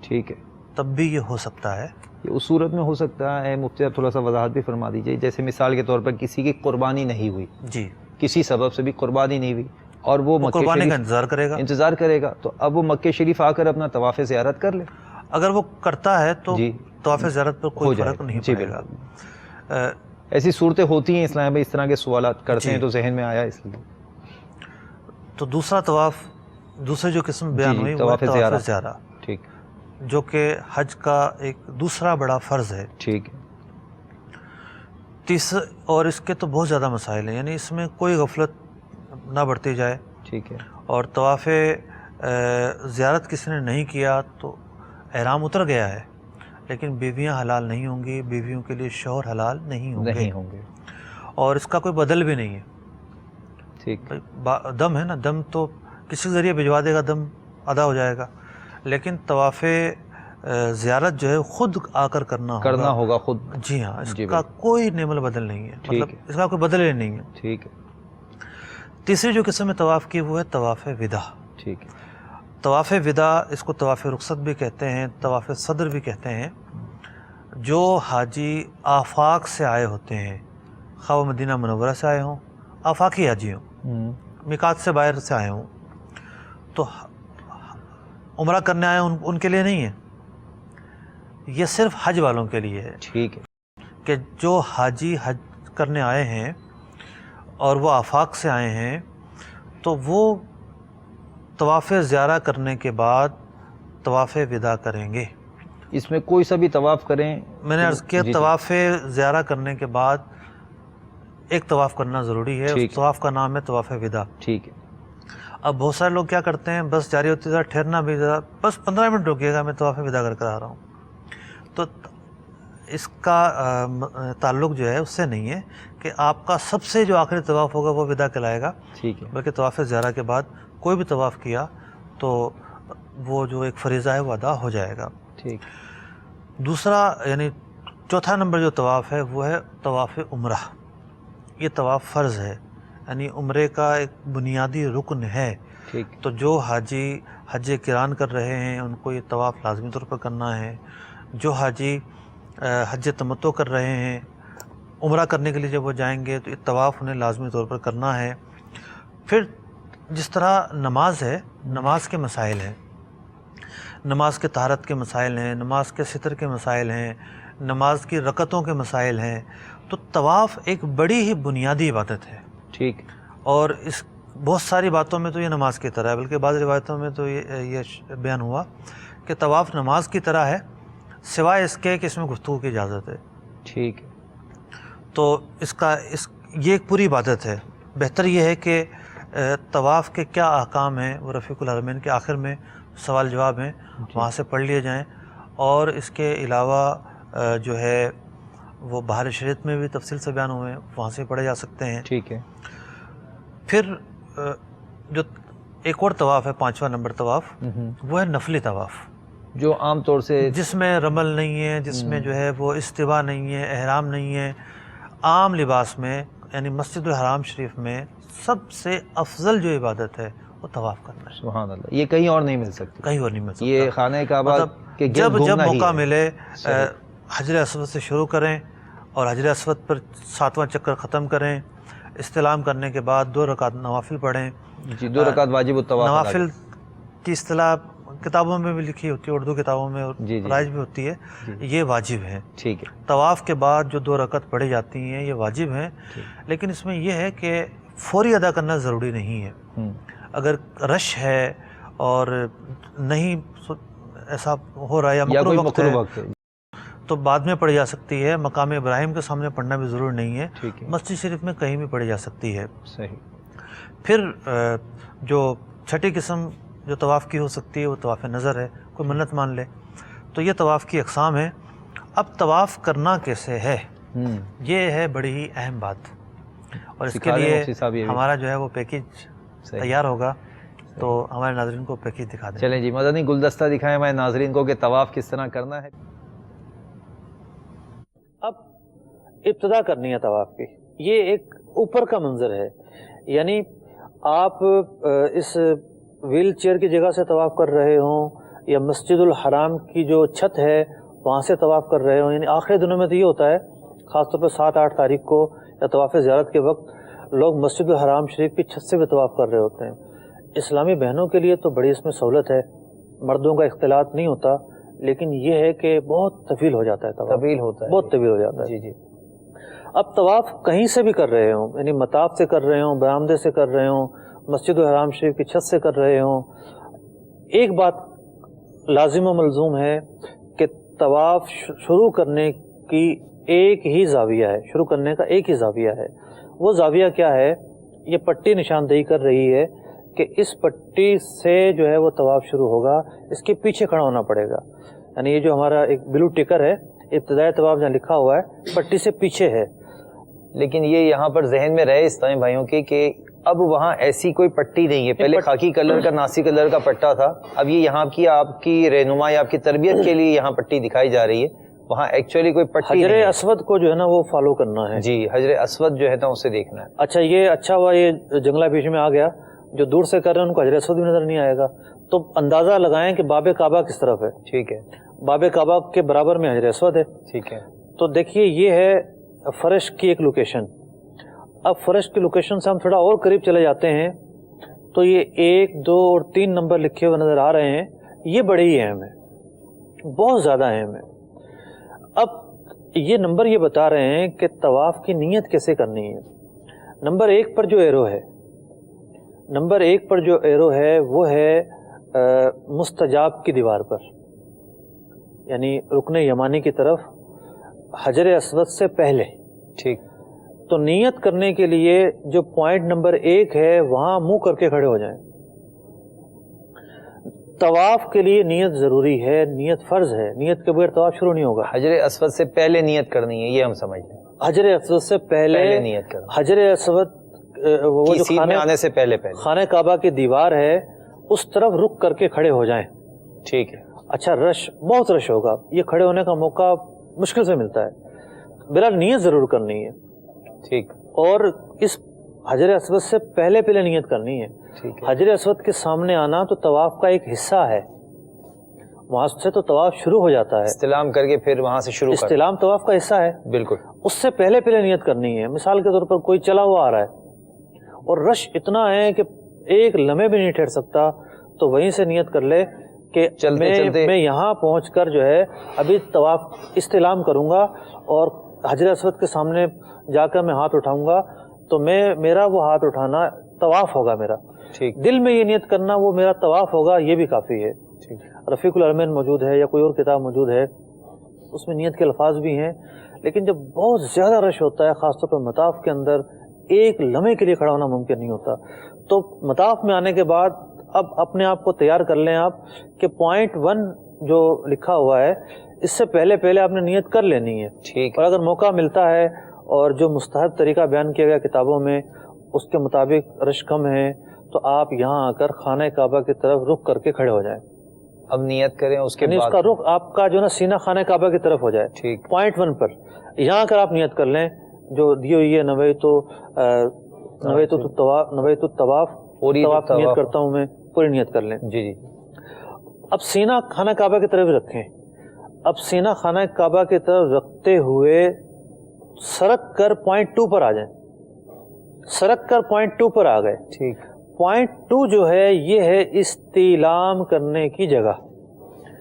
ٹھیک ہے، تب بھی یہ ہو سکتا ہے۔ یہ اس صورت میں ہو سکتا ہے مفتی صاحب تھوڑا سا وضاحت بھی فرما دیجیے، جیسے مثال کے طور پر کسی کی قربانی نہیں ہوئی، جی، کسی سبب سے بھی قربانی نہیں ہوئی اور وہ مکہ قربانی شریف کا انتظار کرے گا، تو اب وہ مکہ شریف آ کر اپنا طواف زیارت کر لے۔ اگر وہ کرتا ہے تو جی، طواف زیارت پر ہو کوئی جائے فرق نہیں جی، پڑے گا۔ ایسی صورتیں ہوتی ہیں اسلام میں، اس طرح کے سوالات کرتے ہیں جی، تو ذہن میں آیا اس لیے۔ تو دوسرا طواف، دوسری جو قسم بیان جی، ہوئی وہ طواف طواف زیارہ، ٹھیک، جو کہ حج کا ایک دوسرا بڑا فرض ہے۔ ٹھیک ہے، اور اس کے تو بہت زیادہ مسائل ہیں، یعنی اس میں کوئی غفلت نہ برتی جائے۔ ٹھیک ہے، اور طواف زیارت کسی نے نہیں کیا تو احرام اتر گیا ہے، لیکن بیویاں حلال نہیں ہوں گی، بیویوں کے لیے شوہر حلال نہیں ہوں گے، اور اس کا کوئی بدل بھی نہیں ہے۔ ٹھیک، دم ہے نا، دم تو کسی ذریعے بھجوا دے گا، دم ادا ہو جائے گا، لیکن طواف زیارت جو ہے خود آ کر کرنا ہوگا خود۔ جی ہاں، اس جی کا کوئی نعمل بدل نہیں ہے، مطلب اس کا کوئی بدل ہی نہیں ہے۔ ٹھیک ہے، تیسری جو قسم میں طواف کی وہ ہے طواف وداع۔ ٹھیک ہے، طواف وداع اس کو طواف رخصت بھی کہتے ہیں، طواف صدر بھی کہتے ہیں۔ جو حاجی آفاق سے آئے ہوتے ہیں، خواہ مدینہ منورہ سے آئے ہوں، آفاقی حاجی ہوں، میقات سے باہر سے آئے ہوں، تو عمرہ کرنے آئے ہیں، ان کے لیے نہیں ہے، یہ صرف حج والوں کے لیے ہے۔ ٹھیک ہے، کہ جو حاجی حج کرنے آئے ہیں اور وہ آفاق سے آئے ہیں تو وہ طواف زیارہ کرنے کے بعد طواف وداع کریں گے۔ اس میں کوئی سا بھی طواف کریں؟ میں نے عرض کیا جی، طواف زیارہ کرنے کے بعد ایک طواف کرنا ضروری ہے، اس طواف کا نام ہے طواف وداع۔ ٹھیک ہے، اب بہت سارے لوگ کیا کرتے ہیں، بس جاری ہوتی ہے ٹھہرنا بھی ذرا، بس 15 منٹ رکیے گا، میں طواف وداع کر آ رہا ہوں۔ تو اس کا تعلق جو ہے اس سے نہیں ہے کہ آپ کا سب سے جو آخری طواف ہوگا وہ وداع کہلائے گا، ٹھیک ہے، بلکہ طواف زیارہ کے بعد کوئی بھی طواف کیا تو وہ جو ایک فریضہ ہے وہ ادا ہو جائے گا۔ ٹھیک، دوسرا یعنی چوتھا نمبر جو طواف ہے وہ ہے طواف عمرہ۔ یہ طواف فرض ہے، یعنی عمرے کا ایک بنیادی رکن ہے۔ ٹھیک، تو جو حاجی حج قران کر رہے ہیں ان کو یہ طواف لازمی طور پر کرنا ہے۔ جو حاجی حج تمتع کر رہے ہیں، عمرہ کرنے کے لیے جب وہ جائیں گے تو یہ طواف انہیں لازمی طور پر کرنا ہے۔ پھر جس طرح نماز ہے، نماز کے مسائل ہیں، نماز کے طہارت کے مسائل ہیں، نماز کے ستر کے مسائل ہیں، نماز کی رکعتوں کے مسائل ہیں، تو طواف ایک بڑی ہی بنیادی عبادت ہے۔ ٹھیک، اور اس بہت ساری باتوں میں تو یہ نماز کی طرح ہے، بلکہ بعض روایتوں میں تو یہ بیان ہوا کہ طواف نماز کی طرح ہے، سوائے اس کے کہ اس میں گفتگو کی اجازت ہے۔ ٹھیک، تو یہ ایک پوری عبادت ہے۔ بہتر یہ ہے کہ طواف کے کیا احکام ہیں وہ رفیق الحرمین کے آخر میں سوال جواب ہیں، وہاں سے پڑھ لیے جائیں، اور اس کے علاوہ جو ہے وہ بہار شریعت میں بھی تفصیل سے بیان ہوئے ہیں، وہاں سے پڑھے جا سکتے ہیں۔ ٹھیک ہے، پھر جو ایک اور طواف ہے، 5واں نمبر طواف، وہ ہے نفلی طواف، جو عام طور سے جس میں رمل نہیں ہے، جس میں جو ہے وہ استوا نہیں ہے، احرام نہیں ہے، عام لباس میں، یعنی مسجد الحرام شریف میں سب سے افضل جو عبادت ہے وہ طواف کرنا ہے۔ سبحان اللہ، یہ کہیں اور نہیں مل سکتی، کہیں اور نہیں مل سکتا۔ یہ خانہ کعبہ کے گرد جب گھومنا ہی موقع ہے۔ ملے حجر اسود سے شروع کریں اور حجر اسود پر 7واں چکر ختم کریں، استلام کرنے کے بعد 2 رکعت نوافل پڑھیں۔ جی، 2 رکعت واجب الطواف۔ نوافل کی اصطلاح کتابوں میں بھی لکھی ہوتی ہے، اردو کتابوں میں جی، رائج بھی ہوتی ہے، یہ واجب ہے۔ ٹھیک ہے، طواف کے بعد جو 2 رکعت پڑھی جاتی ہیں یہ واجب ہیں، لیکن اس میں یہ ہے کہ فوری ادا کرنا ضروری نہیں ہے. اگر رش ہے اور نہیں ایسا ہو رہا ہے یا کوئی مکروہ مکروہ وقت ہے تو بعد میں پڑھی جا سکتی ہے. مقام ابراہیم کے سامنے پڑھنا بھی ضروری نہیں ہے. مسجد شریف میں کہیں بھی پڑھی جا سکتی ہے. صحیح. پھر جو چھٹی قسم جو طواف کی ہو سکتی ہے وہ طواف نظر ہے. کوئی منت مان لے تو یہ طواف کی اقسام ہے. اب طواف کرنا کیسے ہے یہ ہے بڑی ہی اہم بات, اور اس کے لیے ہمارا جو ہے وہ پیکیج تیار ہوگا. تو ہمارے ناظرین کو پیکیج دکھا دیں. چلیں جی, مدنی گلدستہ دکھائیں ہمارے ناظرین کو کہ طواف کس طرح کرنا ہے. اب ابتدا کرنی ہے طواف کی. یہ ایک اوپر کا منظر ہے, یعنی آپ اس ویل چیئر کی جگہ سے طواف کر رہے ہوں یا مسجد الحرام کی جو چھت ہے وہاں سے طواف کر رہے ہوں. یعنی آخری دنوں میں تو یہ ہوتا ہے, خاص طور پہ 7-8 تاریخ کو یا طواف زیارت کے وقت لوگ مسجد الحرام شریف کی چھت سے بھی طواف کر رہے ہوتے ہیں. اسلامی بہنوں کے لیے تو بڑی اس میں سہولت ہے, مردوں کا اختلاط نہیں ہوتا, لیکن یہ ہے کہ بہت طویل ہو جاتا ہے. طویل ہوتا ہے, بہت طویل ہو جاتا ہے. جی جی. اب طواف کہیں سے بھی کر رہے ہوں, یعنی مطاف سے کر رہے ہوں, برآمدے سے کر رہے ہوں, مسجد الحرام شریف کی چھت سے کر رہے ہوں, ایک بات لازم و ملزوم ہے کہ طواف شروع کرنے کی ایک ہی زاویہ ہے, شروع کرنے کا ایک ہی زاویہ ہے. وہ زاویہ کیا ہے؟ یہ پٹی نشاندہی کر رہی ہے کہ اس پٹی سے جو ہے وہ طواف شروع ہوگا, اس کے پیچھے کھڑا ہونا پڑے گا. یعنی یہ جو ہمارا ایک بلو ٹکر ہے, ابتدائی طواف جہاں لکھا ہوا ہے پٹی سے پیچھے ہے. لیکن یہ یہاں پر ذہن میں رہے اس ٹائم بھائیوں کی کہ اب وہاں ایسی کوئی پٹی نہیں ہے. پہلے خاکی کلر کا ناسی کلر کا پٹا تھا, اب یہ یہاں کی آپ کی رہنما یا آپ کی تربیت کے لیے یہاں پٹی دکھائی جا رہی ہے. وہاں ایکچولی کوئی پٹی حجر اسود کو جو ہے نا وہ فالو کرنا ہے. جی, حجر اسود جو ہے نا اسے دیکھنا ہے. اچھا, یہ اچھا ہوا یہ جنگلہ بیچ میں آ گیا. جو دور سے کر رہے ہیں ان کو حجر اسود بھی نظر نہیں آئے گا, تو اندازہ لگائیں کہ باب کعبہ کس طرف ہے. ٹھیک ہے, باب کعبہ کے برابر میں حجر اسود ہے. ٹھیک ہے. تو دیکھیے یہ ہے فرش کی ایک لوکیشن. اب فرش کی لوکیشن سے ہم تھوڑا اور قریب چلے جاتے ہیں تو یہ 1, 2 اور 3 نمبر لکھے ہوئے نظر آ رہے ہیں. یہ بڑے ہی اہم ہے, بہت زیادہ اہم ہے. اب یہ نمبر یہ بتا رہے ہیں کہ طواف کی نیت کیسے کرنی ہے. نمبر 1 پر جو ایرو ہے, نمبر 1 پر جو ایرو ہے وہ ہے مستجاب کی دیوار پر, یعنی رکن یمانی کی طرف حجر اسود سے پہلے. ٹھیک. تو نیت کرنے کے لیے جو پوائنٹ نمبر 1 ہے وہاں منہ کر کے کھڑے ہو جائیں. طواف کے لیے نیت ضروری ہے, نیت فرض ہے, نیت کے بغیر طواف شروع نہیں ہوگا. حجر اسود سے پہلے نیت کرنی ہے, یہ ہم سمجھ لیں. حجر اسود سے پہلے نیت کرنا. حجر اسود وہ جو سیدھ میں آنے سے پہلے خانہ کعبہ کی دیوار ہے اس طرف رک کر کے کھڑے ہو جائیں. ٹھیک ہے. اچھا, رش بہت رش ہوگا, یہ کھڑے ہونے کا موقع مشکل سے ملتا ہے. بہرحال نیت ضرور کرنی ہے. ٹھیک. اور اس حجر اسود سے پہلے نیت کرنی ہے. حجر اسود کے سامنے آنا تو طواف کا ایک حصہ ہے, وہاں سے تو طواف شروع ہو جاتا ہے. استلام کر کے پھر وہاں سے شروع. استلام طواف کا حصہ ہے. بالکل. اس سے پہلے نیت کرنی ہے. مثال کے طور پر کوئی چلا ہوا آ رہا ہے اور رش اتنا ہے کہ ایک لمحے بھی نہیں ٹھہر سکتا, تو وہیں سے نیت کر لے کہ میں یہاں پہنچ کر جو ہے ابھی طواف استلام کروں گا اور حجر اسود کے سامنے جا کر میں ہاتھ اٹھاؤں گا, تو میرا وہ ہاتھ اٹھانا طواف ہوگا میرا. دل میں یہ نیت کرنا وہ میرا طواف ہوگا, یہ بھی کافی ہے. رفیق العلمین موجود ہے یا کوئی اور کتاب موجود ہے, اس میں نیت کے الفاظ بھی ہیں. لیکن جب بہت زیادہ رش ہوتا ہے, خاص طور پر مطاف کے اندر, ایک لمحے کے لیے کھڑا ہونا ممکن نہیں ہوتا. تو مطاف میں آنے کے بعد اب اپنے آپ کو تیار کر لیں آپ کہ پوائنٹ 1 جو لکھا ہوا ہے اس سے پہلے آپ نے نیت کر لینی ہے. ٹھیک. اور اگر موقع ملتا ہے اور جو مستحب طریقہ بیان کیا گیا کتابوں میں اس کے مطابق رش کم ہے, تو آپ یہاں آ کر خانہ کعبہ کی طرف رخ کر کے کھڑے ہو جائیں. اب نیت کریں, اس کے بعد اس کا رخ آپ کا جو نا سینہ خانہ کعبہ کی طرف ہو جائے. ٹھیک. پوائنٹ 1 پر یہاں کر آپ نیت کر لیں جو دی ہوئی ہے, نویت الطواف, طواف نیت کرتا ہوں میں, پوری نیت کر لیں. جی جی. اب سینہ خانہ کعبہ کی طرف رکھیں. اب سینہ خانہ کعبہ کی طرف رکھتے ہوئے سرک کر پوائنٹ 2 پر آ جائیں. سرک کر پوائنٹ 2 پر آ گئے. ٹھیک. پوائنٹ 2 جو ہے یہ ہے استعلام کرنے کی جگہ.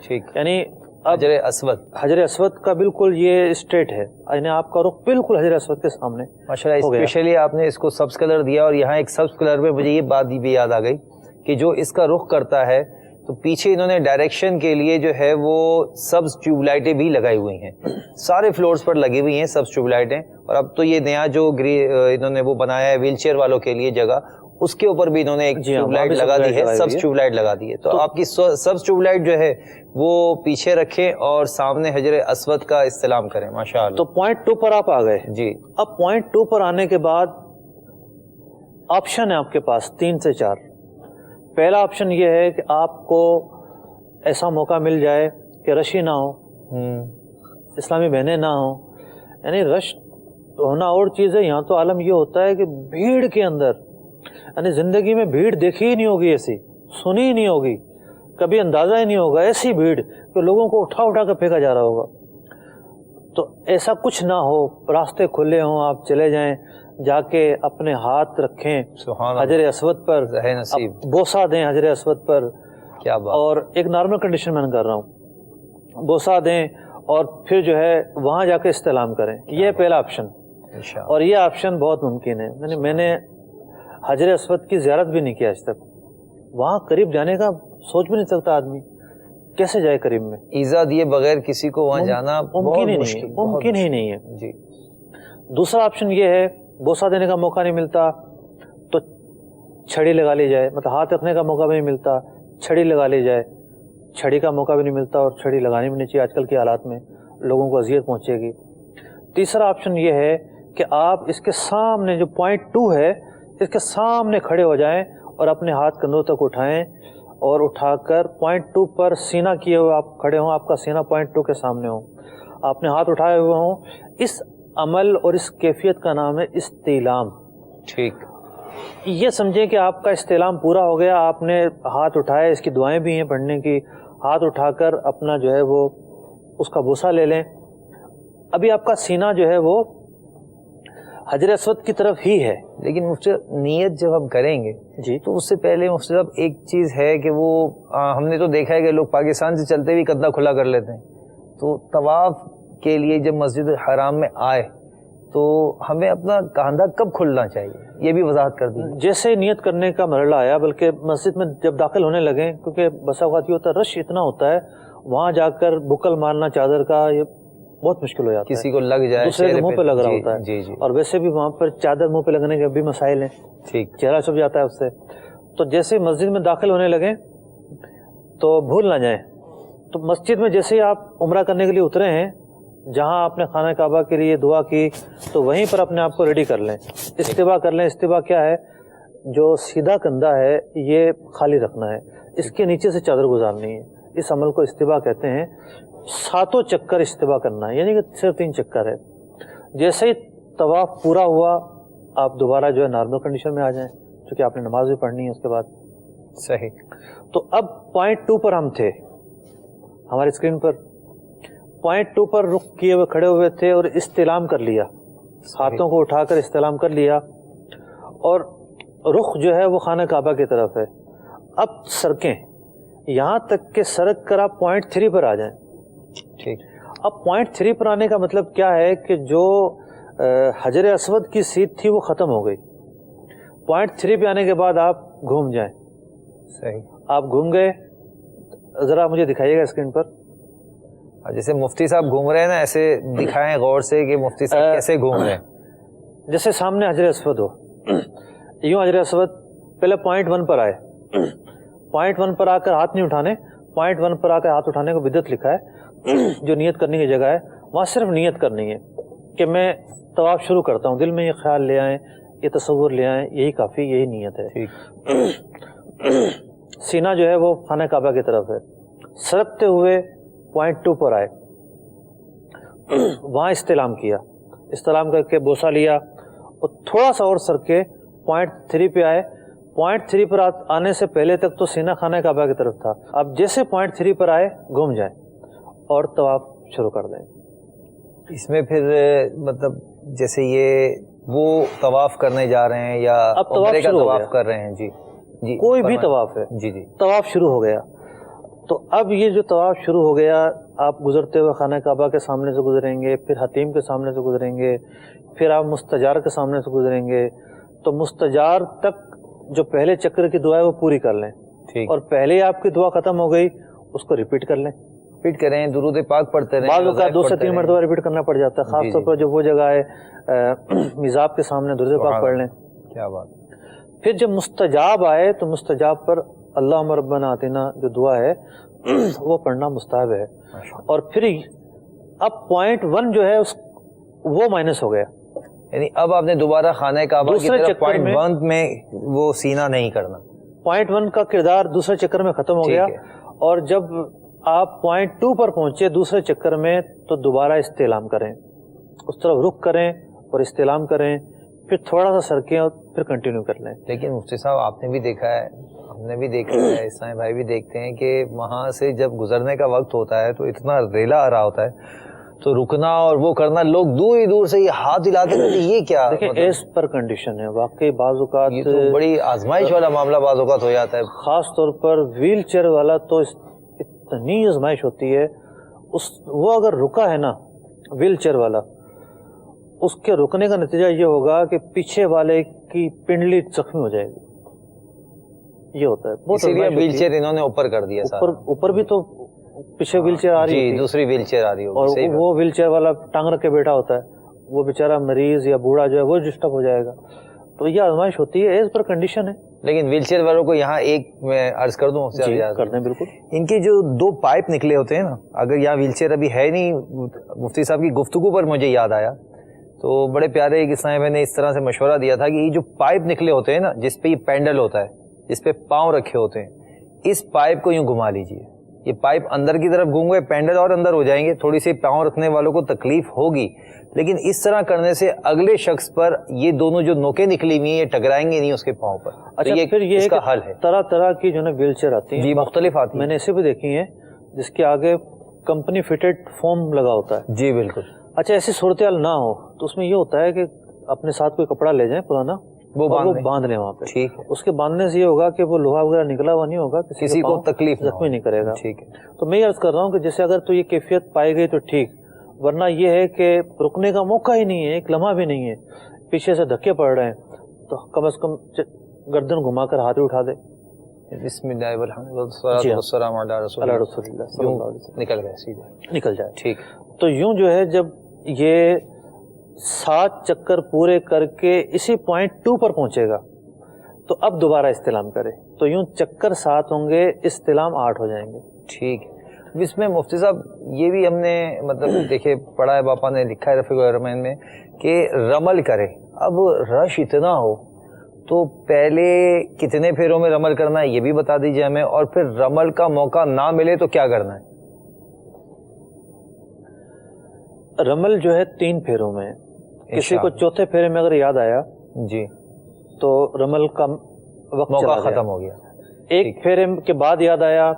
ٹھیک. یعنی حجر اسود، حجر اسود کا بالکل یہ اسٹریٹ ہے، یعنی آپ کا رخ بالکل حجر اسود کے سامنے ماشاءاللہ. ہو گیا. اسپیشلی آپ نے اس کو سبز کلر دیا، اور یہاں ایک سبز کلر میں مجھے یہ بات بھی یاد آ گئی کہ جو اس کا رخ کرتا ہے تو پیچھے انہوں نے ڈائریکشن کے لیے جو ہے وہ سبز ٹیوب لائٹیں بھی لگائی ہوئی ہیں، سارے فلورز پر لگی ہوئی ہیں سبز ٹیوب لائٹیں. اور اب تو یہ نیا جو انہوں نے وہ بنایا ہے ویل چیئر والوں کے لیے جگہ، اس کے اوپر بھی انہوں نے ایک ٹیوب لائٹ لگا دی ہے، سبز ٹیوب لائٹ لگا دی ہے. تو آپ کی سبز ٹیوب لائٹ جو ہے وہ پیچھے رکھیں اور سامنے حجر اسود کا استلام کریں. ماشاءاللہ. تو پوائنٹ 2 پر آپ آ گئے جی. اب پوائنٹ 2 پر آنے کے بعد آپشن ہے آپ کے پاس 3 سے 4. پہلا آپشن یہ ہے کہ آپ کو ایسا موقع مل جائے کہ رشی نہ ہو، اسلامی بہنیں نہ ہوں. یعنی رش ہونا اور چیز ہے، یہاں تو عالم یہ ہوتا ہے کہ بھیڑ کے اندر، یعنی زندگی میں بھیڑ دیکھی ہی نہیں ہوگی، ایسی سنی ہی نہیں ہوگی، کبھی اندازہ ہی نہیں ہوگا، ایسی بھیڑ کہ لوگوں کو اٹھا اٹھا کر پھینکا جا رہا ہوگا. تو ایسا کچھ نہ ہو، راستے کھلے ہوں، آپ چلے جائیں، جا کے اپنے ہاتھ رکھیں حجر اسود پر، بوسہ دیں حجر اسود پر. کیا بات. اور ایک نارمل کنڈیشن میں کر رہا ہوں، بوسہ دیں اور پھر جو ہے وہاں جا کے استعلام کریں. یہ پہلا آپشن. اور یہ آپشن بہت ممکن ہے. میں نے حجر اسود کی زیارت بھی نہیں کیا آج تک. وہاں قریب جانے کا سوچ بھی نہیں سکتا آدمی، کیسے جائے قریب میں؟ ایزا دیے بغیر کسی کو وہاں جانا ممکن ہی نہیں ہے. جی. دوسرا آپشن یہ ہے، بوسہ دینے کا موقع نہیں ملتا تو چھڑی لگا لی جائے، مطلب ہاتھ رکھنے کا موقع بھی نہیں ملتا، چھڑی لگا لی جائے. چھڑی کا موقع بھی نہیں ملتا اور چھڑی لگانی بھی نہیں چاہیے، آج کل کے حالات میں لوگوں کو اذیت پہنچے گی. تیسرا آپشن یہ ہے کہ آپ اس کے سامنے جو پوائنٹ 2 ہے اس کے سامنے کھڑے ہو جائیں اور اپنے ہاتھ کندھوں تک اٹھائیں، اور اٹھا کر پوائنٹ 2 پر سینہ کیے ہوئے آپ کھڑے ہوں، آپ کا سینہ پوائنٹ 2 کے سامنے ہوں، آپ نے ہاتھ اٹھائے ہوئے ہوں. اس عمل اور اس کیفیت کا نام ہے استعلام. ٹھیک. یہ سمجھیں کہ آپ کا استعلام پورا ہو گیا، آپ نے ہاتھ اٹھائے، اس کی دعائیں بھی ہیں پڑھنے کی. ہاتھ اٹھا کر اپنا جو ہے وہ اس کا بوسہ لے لیں. ابھی آپ کا سینہ جو ہے وہ حجر اسود کی طرف ہی ہے. لیکن مفتی نیت جب ہم کریں گے جی تو اس سے پہلے مفتی صاحب ایک چیز ہے کہ وہ ہم نے تو دیکھا ہے کہ لوگ پاکستان سے چلتے ہوئے کندھا کھلا کر لیتے ہیں. تو طواف کے لیے جب مسجد الحرام میں آئے تو ہمیں اپنا کاندھا کب کھلنا چاہیے، یہ بھی وضاحت کر دی. جیسے نیت کرنے کا مرحلہ آیا، بلکہ مسجد میں جب داخل ہونے لگے، کیونکہ بسا اوقات یہ ہوتا ہے رش اتنا ہوتا ہے، وہاں جا کر بکل مارنا چادر کا یہ بہت مشکل ہو جاتا ہے. کسی کو لگ جائے، دوسرے کے منہ پہ لگ رہا ہوتا ہے. جی جی. اور ویسے بھی وہاں پر چادر منہ پہ لگنے کے بھی مسائل ہیں. ٹھیک. چہرہ چھپ جاتا ہے اس سے. تو جیسے مسجد میں داخل ہونے لگے تو بھول نہ جائیں. تو مسجد میں جیسے ہی آپ عمرہ کرنے کے لیے اترے ہیں، جہاں آپ نے خانہ کعبہ کے لیے دعا کی تو وہیں پر اپنے آپ کو ریڈی کر لیں، استوا کر لیں. استوا کیا ہے؟ جو سیدھا کندھا ہے یہ خالی رکھنا ہے، اس کے نیچے سے چادر گزارنی ہے. اس عمل کو استوا کہتے ہیں. 7 چکر استوا کرنا ہے، یعنی کہ صرف 3 چکر ہے. جیسے ہی طواف پورا ہوا آپ دوبارہ جو ہے نارمل کنڈیشن میں آ جائیں، چونکہ آپ نے نماز بھی پڑھنی ہے اس کے بعد. صحیح. تو اب پوائنٹ 2 پر ہم تھے، ہماری اسکرین پر پوائنٹ 2 پر رخ کیے ہوئے کھڑے ہوئے تھے اور استعلام کر لیا، ہاتھوں کو اٹھا کر استعلام کر لیا، اور رخ جو ہے وہ خانہ کعبہ کی طرف ہے. اب سرکیں یہاں تک کہ سرک کر آپ پوائنٹ 3 پر آ جائیں. ٹھیک. اب پوائنٹ 3 پر آنے کا مطلب کیا ہے کہ جو حجر اسود کی سیٹ تھی وہ ختم ہو گئی. پوائنٹ 3 پہ آنے کے بعد آپ گھوم جائیں. صحیح. آپ گھوم گئے، ذرا مجھے دکھائیے گا اسکرین پر. جیسے مفتی صاحب گھوم رہے ہیں نا، ایسے دکھائیں غور سے کہ مفتی صاحب کیسے گھوم رہے ہیں. جیسے سامنے حجر اسود ہو، یوں حجر اسود پہلے پوائنٹ 1 پر آئے. پوائنٹ 1 پر آ کر ہاتھ نہیں اٹھانے، پوائنٹ 1 پر آ کر ہاتھ اٹھانے کو بدعت لکھا ہے. جو نیت کرنے کی جگہ ہے وہاں صرف نیت کرنی ہے کہ میں طواف شروع کرتا ہوں. دل میں یہ خیال لے آئیں، یہ تصور لے آئیں، یہی کافی، یہی نیت ہے. سینہ جو ہے وہ خانہ کعبہ کی طرف ہے. سرکتے ہوئے پوائنٹ 2 پر آئے، وہاں استعلام کیا، استعلام کر کے بوسہ لیا، اور تھوڑا سا اور سر کے پوائنٹ 3 پہ آئے. پوائنٹ 3 پر آنے سے پہلے تک تو سینہ خانہ کعبہ کی طرف تھا. اب جیسے پوائنٹ 3 پر آئے گھوم جائیں اور طواف شروع کر دیں. اس میں پھر مطلب جیسے یہ وہ طواف کرنے جا رہے ہیں یا عمرے کا طواف کر رہے ہیں، جی جی کوئی بھی طواف ہے، جی جی طواف شروع ہو گیا. تو اب یہ جو طواف شروع ہو گیا، آپ گزرتے ہوئے خانہ کعبہ کے سامنے سے گزریں گے، پھر حتیم کے سامنے سے گزریں گے، پھر آپ مستجار کے سامنے سے گزریں گے، تو مستجار تک جو پہلے چکر کی دعا ہے وہ پوری کر لیں، ٹھیک، اور پہلے ہی آپ کی دعا ختم ہو گئی اس کو ریپیٹ کر لیں، ریپیٹ کریں، درود پاک پڑھتے رہیں، بعض اوقات 2 سے 3 مرتبہ ریپیٹ کرنا پڑ جاتا ہے، خاص طور پر جو وہ جگہ ہے میزاب کے سامنے درود پاک پڑھ لیں۔ کیا بات۔ پھر جب مستجاب آئے تو مستجاب پر اللہم ربنا آتنا جو دعا ہے وہ پڑھنا مستحب ہے، اور پھر اب پوائنٹ 1 جو ہے وہ مائنس ہو گیا، یعنی اب آپ نے دوبارہ خانہ کعبہ کی دوسرے طرف چکر پوائنٹ میں 1 میں وہ سینہ نہیں کرنا، پوائنٹ 1 کا کردار دوسرے چکر میں ختم ہو گیا، اور جب آپ پوائنٹ 2 پر پہنچے دوسرے چکر میں تو دوبارہ استعلام کریں، اس طرف رخ کریں اور استعلام کریں، پھر تھوڑا سا سرکیں اور پھر کنٹینیو کر لیں۔ لیکن مفتی صاحب آپ نے بھی دیکھا ہے، ہم نے بھی دیکھا ہے، اسلامی بھائی بھی دیکھتے ہیں کہ وہاں سے جب گزرنے کا وقت ہوتا ہے تو اتنا ریلا آ رہا ہوتا ہے، تو رکنا اور وہ کرنا، لوگ دور ہی دور سے یہ ہاتھ ہلاتے ہیں، یہ کیا؟ دیکھیں ایز پر کنڈیشن ہے، واقعی بعض اوقات یہ تو بڑی آزمائش والا معاملہ بعض اوقات ہو جاتا ہے۔ خاص طور پر ویل چیئر والا تو اتنی آزمائش ہوتی ہے، وہ اگر رکا ہے نا ویل چیئر والا، اس کے رکنے کا نتیجہ یہ ہوگا کہ پیچھے والے کی پنڈلی زخمی ہو جائے گی، یہ ہوتا ہے، بہت اسی لیے آزمائش ویل ہوتی چیئر انہوں نے اوپر کر دیا ہے۔ اوپر بھی تو پیچھے ویل چیئر آ رہی جی، ہوتی ہے، دوسری ویل چیئر آ رہی ہوگی، اور صحیح وہ ویل چیئر والا ٹانگ رکھ کے بیٹھا ہوتا ہے، وہ بیچارہ مریض یا بوڑھا جو ہے وہ ڈسٹرب ہو جائے گا، تو یہ آزمائش ہوتی ہے، ایز پر کنڈیشن ہے۔ لیکن ویل چیئر والوں کو یہاں ایک میں عرض کر دوں، جی کر دیں بالکل۔ ان کے جو 2 پائپ نکلے ہوتے ہیں نا، اگر یہاں ویل چیئر ابھی ہے نہیں، مفتی صاحب کی گفتگو پر مجھے یاد آیا، تو بڑے پیارے ایک اسلامی بھائی نے اس طرح سے مشورہ دیا تھا کہ یہ جو پائپ نکلے ہوتے ہیں نا، جس پہ یہ پینڈل ہوتا ہے، جس پہ پاؤں رکھے ہوتے ہیں، اس پائپ کو یوں گھما لیجئے، یہ پائپ اندر کی طرف گھوم گئے، پینڈل اور اندر ہو جائیں گے، تھوڑی سی پاؤں رکھنے والوں کو تکلیف ہوگی، لیکن اس طرح کرنے سے اگلے شخص پر یہ دونوں جو نوکیں نکلی ہوئی ہیں یہ ٹکرائیں گے نہیں اس کے پاؤں پر۔ اچھا پھر یہ اس کا حل ہے، طرح طرح کی جو ہے ویل چیئر آتی ہیں، جی مختلف آتی ہیں، میں نے ایسے بھی دیکھی ہیں جس کے آگے کمپنی فٹڈ فوم لگا ہوتا ہے۔ جی بالکل۔ اچھا ایسی صورتحال نہ ہو تو اس میں یہ ہوتا ہے کہ اپنے ساتھ کوئی کپڑا لے جائیں پرانا، وہ باندھ لیں وہاں پہ، ٹھیک ہے، اس کے باندھنے سے یہ ہوگا کہ وہ لوہا وغیرہ نکلا ہوا نہیں ہوگا، کسی کو تکلیف زخمی نہیں کرے گا، ٹھیک ہے۔ تو میں یہ عرض کر رہا ہوں کہ جیسے اگر تو یہ کیفیت پائی گئی تو ٹھیک، ورنہ یہ ہے کہ رکنے کا موقع ہی نہیں ہے، ایک لمحہ بھی نہیں ہے، پیچھے سے دھکے پڑ رہے ہیں تو کم از کم گردن گھما کر ہاتھ اٹھا دے، بسم اللہ والحمد والصلاۃ والسلام علی رسول اللہ اللہ، رسول اللہ صلی اللہ علیہ وسلم، نکل گئے سیدھے، نکل جائے۔ ٹھیک۔ تو یوں جو ہے جب یہ 7 چکر پورے کر کے اسی پوائنٹ 2 پر پہنچے گا تو اب دوبارہ استعلام کرے، تو یوں چکر 7 ہوں گے، استعلام 8 ہو جائیں گے۔ ٹھیک ہے۔ اس میں مفتی صاحب یہ بھی ہم نے مطلب دیکھے پڑھا ہے، باپا نے لکھا ہے رفیق الرحمن میں کہ رمل کرے، اب رش اتنا ہو تو پہلے کتنے پھیروں میں رمل کرنا ہے یہ بھی بتا دیجیے ہمیں، اور پھر رمل کا موقع نہ ملے تو کیا کرنا ہے؟ رمل جو ہے 3 پھیروں میں، کسی کو چوتھے پھیرے میں اگر یاد آیا جی تو رمل کا وقت موقع ختم ہو گیا، ایک پھیرے کے بعد یاد آیا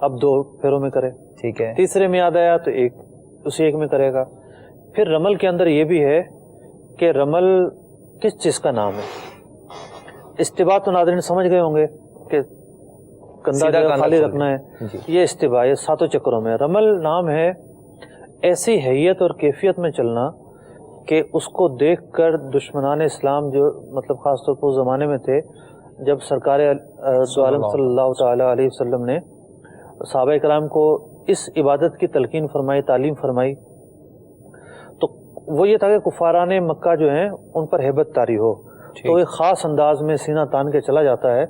اب 2 پھیروں میں کرے، ٹھیک ہے، تیسرے میں یاد آیا تو اسی ایک میں کرے گا۔ پھر رمل کے اندر یہ بھی ہے کہ رمل کس چیز کا نام ہے، استباع تو ناظرین سمجھ گئے ہوں گے کہ کندھا جو خالی رکھنا ہے، یہ استباع، یہ 7 چکروں میں۔ رمل نام ہے ایسی حیت اور کیفیت میں چلنا کہ اس کو دیکھ کر دشمنان اسلام جو مطلب خاص طور پر اس زمانے میں تھے جب سرکار دو عالم صلی اللہ تعالی علیہ وسلم نے صحابہ کرام کو اس عبادت کی تلقین فرمائی، تعلیم فرمائی، تو وہ یہ تھا کہ کفاران مکہ جو ہیں ان پر ہیبت طاری ہو، تو ایک خاص انداز میں سینہ تان کے چلا جاتا ہے۔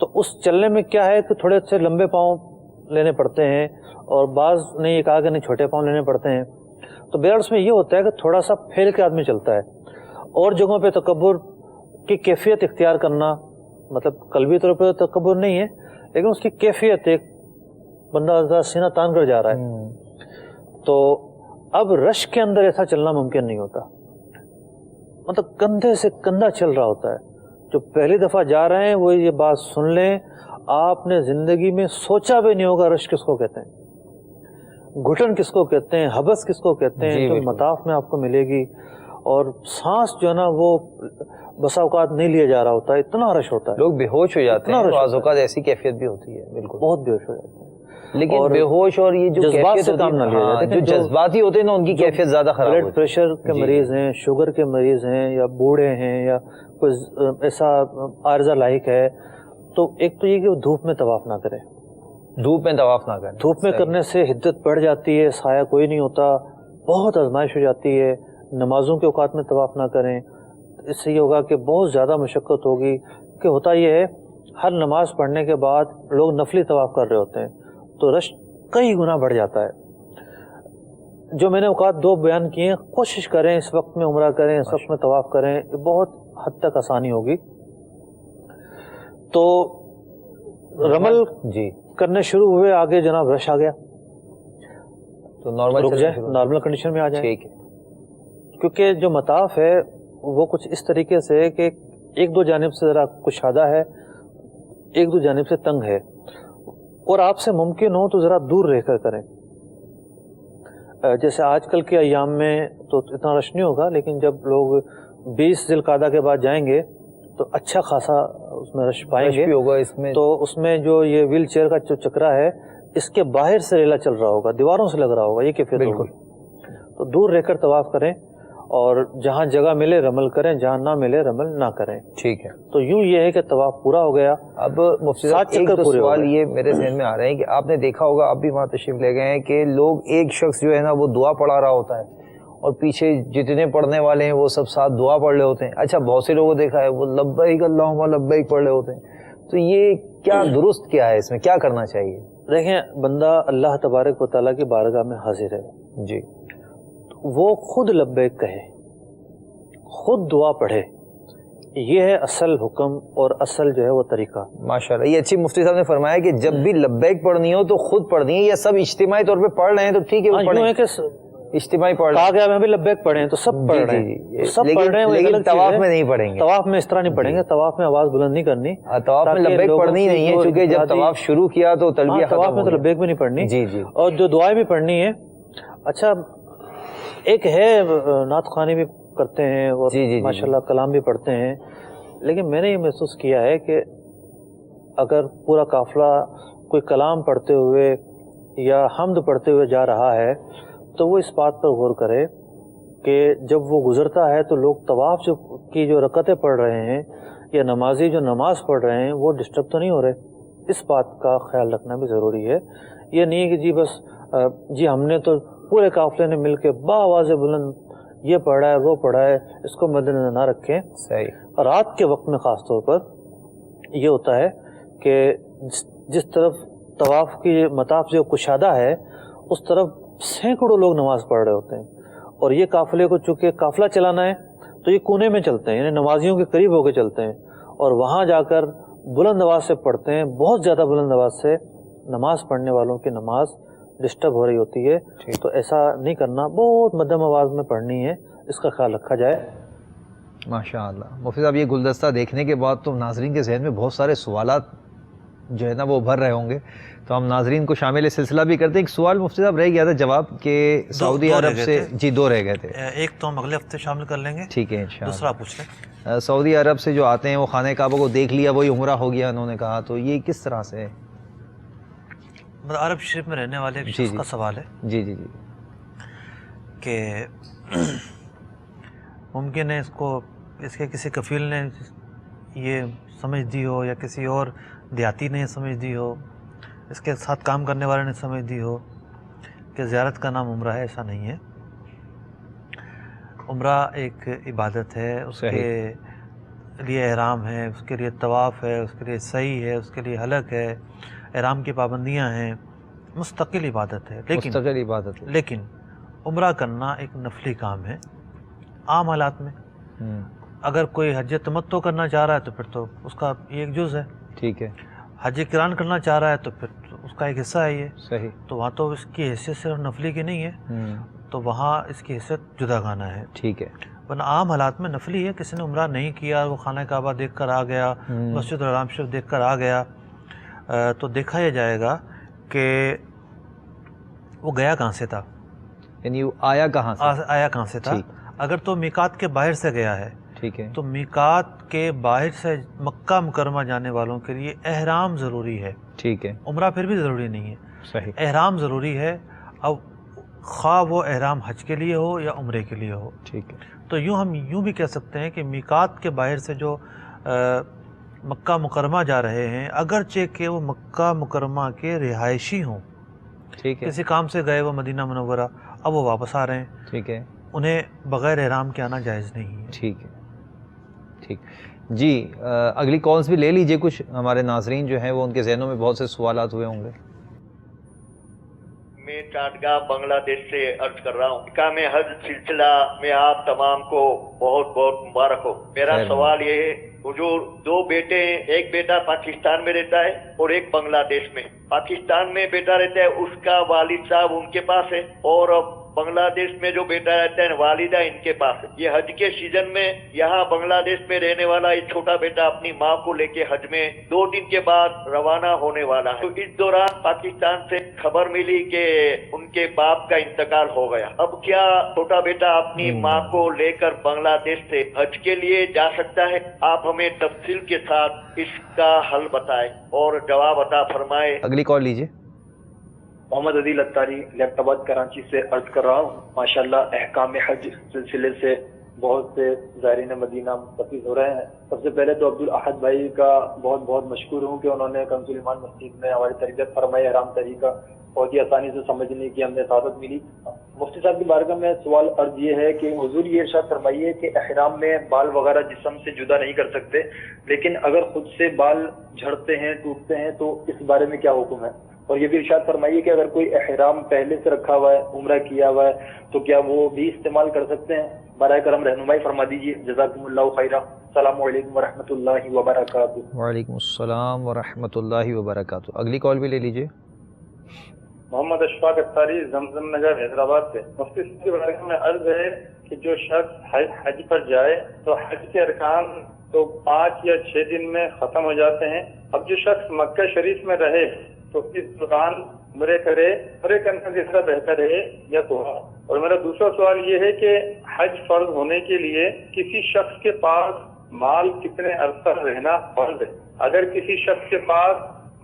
تو اس چلنے میں کیا ہے کہ تھوڑے سے لمبے پاؤں لینے پڑتے ہیں، اور بعض نے یہ کہا کہ نہیں چھوٹے پاؤں لینے پڑتے ہیں، تو بہرحال اس میں یہ ہوتا ہے کہ تھوڑا سا پھیل کے آدمی چلتا ہے، اور جگہوں پہ تکبر کی کیفیت اختیار کرنا، مطلب قلبی طور پہ تکبر نہیں ہے لیکن اس کی کیفیت ایک بندہ سینہ تان کر جا رہا ہے، تو اب رش کے اندر ایسا چلنا ممکن نہیں ہوتا، مطلب کندھے سے کندھا چل رہا ہوتا ہے۔ جو پہلی دفعہ جا رہے ہیں وہ یہ بات سن لیں، آپ نے زندگی میں سوچا بھی نہیں ہوگا رش کس کو کہتے ہیں، گھٹن کس کو کہتے ہیں، حبس کس کو کہتے ہیں، جو مطاف میں آپ کو ملے گی، اور سانس جو ہے نا وہ بسا اوقات نہیں لیا جا رہا ہوتا ہے، اتنا رش ہوتا ہے، لوگ بے ہوش ہو جاتے ہیں، بعض اوقات ایسی کیفیت بھی ہوتی ہے، بالکل بہت بے ہوش ہو جاتے ہیں۔ لیکن بے ہوش اور یہ جو جذبات کیفیت سے کام نہ لیا جائے. جو جذباتی ہوتے ہیں نا ان کی کیفیت زیادہ خراب ہوتی بلڈ پریشر کے مریض ہیں, شوگر کے مریض ہیں, یا بوڑھے ہیں, یا کوئی ایسا عارضہ لاحق ہے, تو ایک تو یہ کہ وہ دھوپ میں طواف نہ کرے. دھوپ میں طواف نہ کریں. دھوپ میں کرنے سے حدت بڑھ جاتی ہے, سایہ کوئی نہیں ہوتا, بہت آزمائش ہو جاتی ہے. نمازوں کے اوقات میں طواف نہ کریں, اس سے یہ ہوگا کہ بہت زیادہ مشقت ہوگی. کہ ہوتا یہ ہے ہر نماز پڑھنے کے بعد لوگ نفلی طواف کر رہے ہوتے ہیں تو رش کئی گنا بڑھ جاتا ہے. جو میں نے اوقات 2 بیان کیے ہیں, کوشش کریں اس وقت میں عمرہ کریں, اس وقت میں طواف کریں, بہت حد تک آسانی ہوگی. تو رمل کرنے شروع ہوئے, آگے جناب رش آ گیا تو نارمل رک جائے, نارمل کنڈیشن میں آ جائیں. ٹھیک ہے. کیونکہ جو مطاف ہے وہ کچھ اس طریقے سے ہے کہ 1-2 جانب سے ذرا کشادہ ہے, 1-2 جانب سے تنگ ہے, اور آپ سے ممکن ہو تو ذرا دور رہ کر کریں. جیسے آج کل کے ایام میں تو اتنا رش نہیں ہوگا, لیکن جب لوگ 20 ذی القعدہ کے بعد جائیں گے تو اچھا خاصا اس میں رش پائیں گے. ہوگا اس میں. تو اس میں جو یہ ویل چیئر کا جو چکرا ہے اس کے باہر سے ریلا چل رہا ہوگا, دیواروں سے لگ رہا ہوگا, یہ کیفیت ہوگی. تو دور رہ کر طواف کریں, اور جہاں جگہ ملے رمل کریں, جہاں نہ ملے رمل نہ کریں. ٹھیک ہے. تو یوں یہ ہے کہ طواف پورا ہو گیا. اب مفتی صاحب ایک دو سوال یہ میرے ذہن میں آ رہے ہیں کہ آپ نے دیکھا ہوگا, آپ بھی وہاں تشریف لے گئے ہیں, کہ لوگ ایک شخص جو ہے نا وہ دعا پڑھا رہا ہوتا ہے اور پیچھے جتنے پڑھنے والے ہیں وہ سب ساتھ دعا پڑھ رہے ہوتے ہیں. اچھا بہت سے لوگوں دیکھا ہے وہ لبیک اللہم لبیک پڑھ رہے ہوتے ہیں. تو یہ کیا درست کیا ہے, اس میں کیا کرنا چاہیے؟ دیکھیں, بندہ اللہ تبارک و تعالیٰ کی بارگاہ میں حاضر ہے جی, وہ خود لبیک کہے, خود دعا پڑھے, یہ ہے اصل حکم اور اصل جو ہے وہ طریقہ. ماشاءاللہ, یہ اچھی مفتی صاحب نے فرمایا کہ جب بھی لبیک پڑھنی ہو تو خود پڑھنی ہے, یا سب اجتماعی طور پہ پڑھ رہے ہیں تو ٹھیک ہے وہ پڑھیں, اجتماعی پڑھ رہے ہیں. کہا گیا میں بھی لبیک پڑھیں تو سب پڑھ رہے ہیں, سب پڑھ رہے ہیں, لیکن طواف میں نہیں پڑھیں گے. طواف میں اس طرح نہیں پڑھیں گے, طواف میں آواز بلند نہیں کرنی, طواف میں لبیک پڑھنی نہیں ہے, چونکہ جب طواف شروع کیا تو تلبیہ ختم ہو گیا. طواف میں تو لبیک بھی نہیں پڑھنی. جی جی. اور جو دعائیں بھی پڑھنی ہے. اچھا, ایک ہے نعت خوانی بھی کرتے ہیں اور ماشاءاللہ کلام بھی پڑھتے ہیں, لیکن میں نے یہ محسوس کیا ہے کہ اگر پورا قافلہ کوئی کلام پڑھتے ہوئے یا حمد پڑھتے ہوئے جا رہا ہے تو وہ اس بات پر غور کرے کہ جب وہ گزرتا ہے تو لوگ طواف جو رکعتیں پڑھ رہے ہیں یا نمازی جو نماز پڑھ رہے ہیں وہ ڈسٹرب تو نہیں ہو رہے. اس بات کا خیال رکھنا بھی ضروری ہے. یہ نہیں کہ جی بس جی ہم نے تو پورے قافلے نے مل کے باآواز بلند یہ پڑھا ہے وہ پڑھا ہے, اس کو مد نظر نہ رکھیں. صحیح. رات کے وقت میں خاص طور پر یہ ہوتا ہے کہ جس طرف طواف کی مطاف جو کشادہ ہے اس طرف سینکڑوں لوگ نماز پڑھ رہے ہوتے ہیں, اور یہ قافلے کو چونکہ قافلہ چلانا ہے تو یہ کونے میں چلتے ہیں, یعنی نمازیوں کے قریب ہو کے چلتے ہیں, اور وہاں جا کر بلند آواز سے پڑھتے ہیں, بہت زیادہ بلند آواز سے. نماز پڑھنے والوں کی نماز ڈسٹرب ہو رہی ہوتی ہے. تو ایسا نہیں کرنا, بہت مدھم آواز میں پڑھنی ہے, اس کا خیال رکھا جائے. ماشاء اللہ. مفتی صاحب, یہ گلدستہ دیکھنے کے بعد تو ناظرین کے ذہن میں بہت سارے سوالات جو ہے نا وہ ابھر رہے ہوں گے, تو ہم ناظرین کو شامل سلسلہ بھی کرتے ہیں. ایک سوال مفتی صاحب رہ گیا تھا جواب کہ سعودی عرب سے, جی 2 رہ گئے تھے, ایک تو ہم اگلے ہفتے شامل کر لیں گے. ٹھیک ہے انشاءاللہ. دوسرا پوچھ لیں. سعودی عرب سے جو آتے ہیں وہ خانہ کعبہ کو دیکھ لیا, وہی عمرہ ہو گیا انہوں نے کہا, تو یہ کس طرح سے ہے؟ عرب شریف میں رہنے والے ایک شخص کا سوال ہے. جی جی جی. کہ ممکن ہے اس کو اس کے کسی کفیل نے یہ سمجھ دی ہو, یا کسی اور دیہاتی نے سمجھ دی ہو, اس کے ساتھ کام کرنے والے نے سمجھ دی ہو کہ زیارت کا نام عمرہ ہے. ایسا نہیں ہے. عمرہ ایک عبادت ہے, اس کے لیے احرام ہے, اس کے لیے طواف ہے, اس کے لیے سعی ہے, اس کے لیے حلق ہے, احرام کی پابندیاں ہیں, مستقل عبادت ہے. لیکن عمرہ کرنا ایک نفلی کام ہے عام حالات میں. اگر کوئی حج تمتع کرنا چاہ رہا ہے تو پھر تو اس کا یہ ایک جز ہے. ٹھیک ہے. حج قران کرنا چاہ رہا ہے تو پھر اس کا ایک حصہ ہے یہ. صحیح. تو وہاں تو اس کی حیثیت صرف نفلی کی نہیں ہے, تو وہاں اس کی حیثیت جدا گانا ہے. ٹھیک ہے. ورنہ عام حالات میں نفلی ہے. کسی نے عمرہ نہیں کیا, وہ خانہ کعبہ دیکھ کر آ گیا, مسجد الحرام شریف دیکھ کر آ گیا, تو دیکھا یہ جائے گا کہ وہ گیا کہاں سے تھا, یعنی آیا کہاں سے تھا. اگر تو میقات کے باہر سے گیا ہے, ٹھیک ہے, تو میقات کے باہر سے مکہ مکرمہ جانے والوں کے لیے احرام ضروری ہے. ٹھیک ہے. عمرہ پھر بھی ضروری نہیں ہے. صحیح. احرام ضروری ہے، اب خواہ وہ احرام حج کے لیے ہو یا عمرے کے لیے ہو. ٹھیک ہے. تو ہم یوں بھی کہہ سکتے ہیں کہ میقات کے باہر سے جو مکہ مکرمہ جا رہے ہیں، اگرچہ کہ وہ مکہ مکرمہ کے رہائشی ہوں، ٹھیک ہے. کسی کام سے گئے وہ مدینہ منورہ، اب وہ واپس آ رہے ہیں، ٹھیک ہے. انہیں بغیر احرام کے آنا جائز نہیں ہے. ٹھیک ہے. ٹھیک جی. اگلی کالز بھی لے لیجئے. کچھ ہمارے ناظرین جو ہیں وہ ان کے ذہنوں میں بہت سے سوالات ہوئے ہوں گے. میں چاٹگاہ بنگلہ دیش سے عرض کر رہا ہوں. کام حج سلسلہ میں آپ تمام کو بہت بہت مبارک ہو. میرا سوال یہ ہے، حضور 2 بیٹے ہیں، ایک بیٹا پاکستان میں رہتا ہے اور ایک بنگلہ دیش میں. پاکستان میں بیٹا رہتا ہے، اس کا والد صاحب ان کے پاس ہے، اور بنگلہ دیش میں جو بیٹا رہتا ہے والدہ ان کے پاس ہے. یہ حج کے سیزن میں یہاں بنگلہ دیش میں رہنے والا یہ چھوٹا بیٹا اپنی ماں کو لے کے حج میں 2 دن کے بعد روانہ ہونے والا ہے. تو اس دوران پاکستان سے خبر ملی کہ ان کے باپ کا انتقال ہو گیا. اب کیا چھوٹا بیٹا اپنی ماں کو لے کر بنگلہ دیش سے حج کے لیے جا سکتا ہے؟ آپ ہمیں تفصیل کے ساتھ اس کا حل بتائیں اور جواب عطا فرمائے. اگلی کال لیجئے. محمد عدیل اتاری لیفٹ آباد کراچی سے عرض کر رہا ہوں. ماشاءاللہ احکام حج سلسلے سے بہت سے زائرین مدینہ مستفید ہو رہے ہیں. سب سے پہلے تو عبدالاحد بھائی کا بہت بہت مشکور ہوں کہ انہوں نے کنز ایمان مسجد میں ہماری تربیت فرمائی. احرام طریقہ بہت ہی آسانی سے سمجھنے کی ہم نے سعادت ملی. مفتی صاحب کی بارگاہ میں سوال عرض یہ ہے کہ حضور یہ ارشاد فرمائیے کہ احرام میں بال وغیرہ جسم سے جدا نہیں کر سکتے، لیکن اگر خود سے بال جھڑتے ہیں ٹوٹتے ہیں تو اس بارے میں کیا حکم ہے؟ اور یہ بھی ارشاد فرمائیے کہ اگر کوئی احرام پہلے سے رکھا ہوا ہے، عمرہ کیا ہوا ہے، تو کیا وہ بھی استعمال کر سکتے ہیں؟ برائے کرم رہنمائی فرما دیجیے. جزاکم اللہ خیرہ. السلام علیکم ورحمۃ اللہ وبرکاتہ. وعلیکم السلام ورحمۃ اللہ وبرکاتہ. اگلی کال بھی لے لیجئے. محمد اشفاق اتاری زمزم نگر حیدرآباد سے. مفتی صاحب کے بارے میں عرض ہے کہ جو شخص حج پر جائے تو حج کے ارکان تو 5 یا 6 دن میں ختم ہو جاتے ہیں. اب جو شخص مکہ شریف میں رہے تو اس دوران عمرے کرے، عمرے کرنا زیادہ بہتر ہے یا دعا؟ اور میرا دوسرا سوال یہ ہے کہ حج فرض ہونے کے لیے کسی شخص کے پاس مال کتنے عرصہ رہنا فرض ہے؟ اگر کسی شخص کے پاس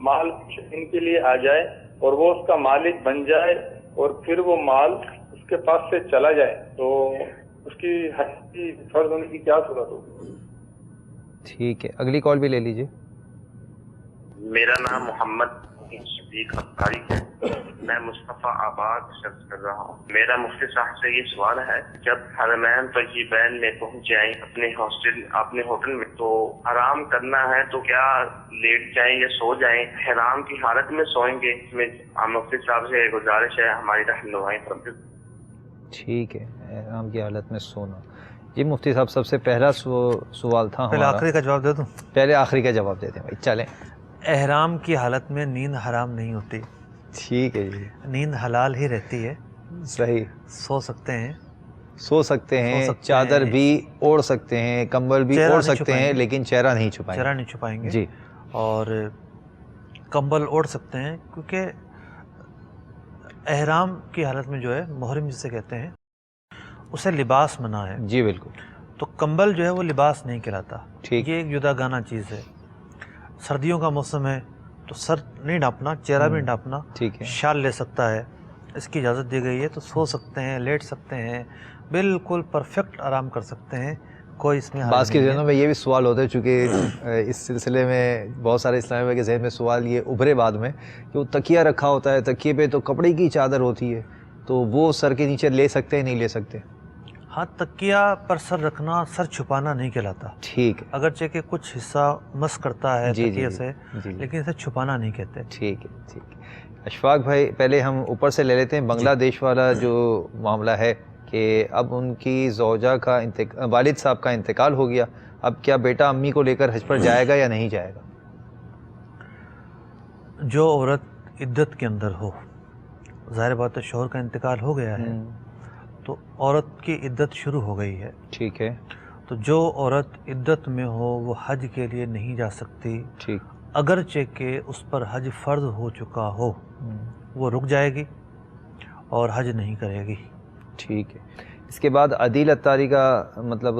مال کچھ دن کے لیے آ جائے اور وہ اس کا مالک بن جائے اور پھر وہ مال اس کے پاس سے چلا جائے تو اس کی حج کی فرض ہونے کی کیا صورت ہوگی؟ ٹھیک ہے. اگلی کال بھی لے لیجئے. میرا نام محمد صدیق اتاری ہے. میں مصطفیٰ آباد سے کر رہا ہوں. میرا مفتی صاحب سے یہ سوال ہے، جب حرمین طیبین میں پہنچ جائیں اپنے ہوٹل میں تو آرام کرنا ہے تو کیا لیٹ جائیں یا سو جائیں؟ حرام کی حالت میں سوئیں گے؟ اس میں مفتی صاحب سے گزارش ہے ہماری رہنمائی فرمائیں. ٹھیک ہے. احرام کی حالت میں سونا. جی مفتی صاحب سب سے پہلا سوال تھا پہلے آخری کا جواب دے دوں؟ پہلے آخری کا جواب دے دیں بھائی. چلیں. احرام کی حالت میں نیند حرام نہیں ہوتی. ٹھیک ہے جی. نیند حلال ہی رہتی ہے. صحیح. سو سکتے ہیں، چادر بھی اوڑھ سکتے ہیں، کمبل بھی اوڑھ سکتے ہیں، لیکن چہرہ نہیں چھپائیں گے. جی. اور کمبل اوڑھ سکتے ہیں کیونکہ احرام کی حالت میں جو ہے محرم جسے کہتے ہیں اسے لباس منع ہے. جی بالکل. تو کمبل جو ہے وہ لباس نہیں کہلاتا. ٹھیک. یہ ایک جدا گانا چیز ہے. سردیوں کا موسم ہے تو سر نہیں ڈھانپنا، چہرہ بھی نہیں ڈھانپنا. ٹھیک ہے. شال لے سکتا ہے، اس کی اجازت دی گئی ہے. تو سو سکتے ہیں، لیٹ سکتے ہیں، بالکل پرفیکٹ آرام کر سکتے ہیں. کوئی اس میں بعض کے ذہنوں میں یہ بھی سوال ہوتا ہے، چونکہ اس سلسلے میں بہت سارے اسلامی بھائی کے ذہن میں سوال یہ ابھرے بعد میں کہ وہ تکیہ رکھا ہوتا ہے، تکیے پہ تو کپڑے کی چادر ہوتی ہے، تو وہ سر کے نیچے لے سکتے ہیں نہیں لے سکتے؟ ہاں، تکیہ پر سر رکھنا سر چھپانا نہیں کہلاتا. ٹھیک ہے. اگرچہ کہ کچھ حصہ مس کرتا ہے تکیے سے، لیکن اسے چھپانا نہیں کہتے. ٹھیک ہے. ٹھیک ہے. اشفاق بھائی پہلے ہم اوپر سے لے لیتے ہیں. بنگلہ دیش والا جو معاملہ ہے کہ اب ان کی زوجہ کا والد صاحب کا انتقال ہو گیا، اب کیا بیٹا امی کو لے کر حج پر جائے گا یا نہیں جائے گا؟ جو عورت عدت کے اندر ہو، ظاہر بات ہے شوہر کا انتقال ہو گیا ہے تو عورت کی عدت شروع ہو گئی ہے. ٹھیک ہے. تو جو عورت عدت میں ہو وہ حج کے لیے نہیں جا سکتی. ٹھیک. اگرچہ کہ اس پر حج فرض ہو چکا ہو، وہ رک جائے گی اور حج نہیں کرے گی. ٹھیک ہے. اس کے بعد عدیل اتاری کا مطلب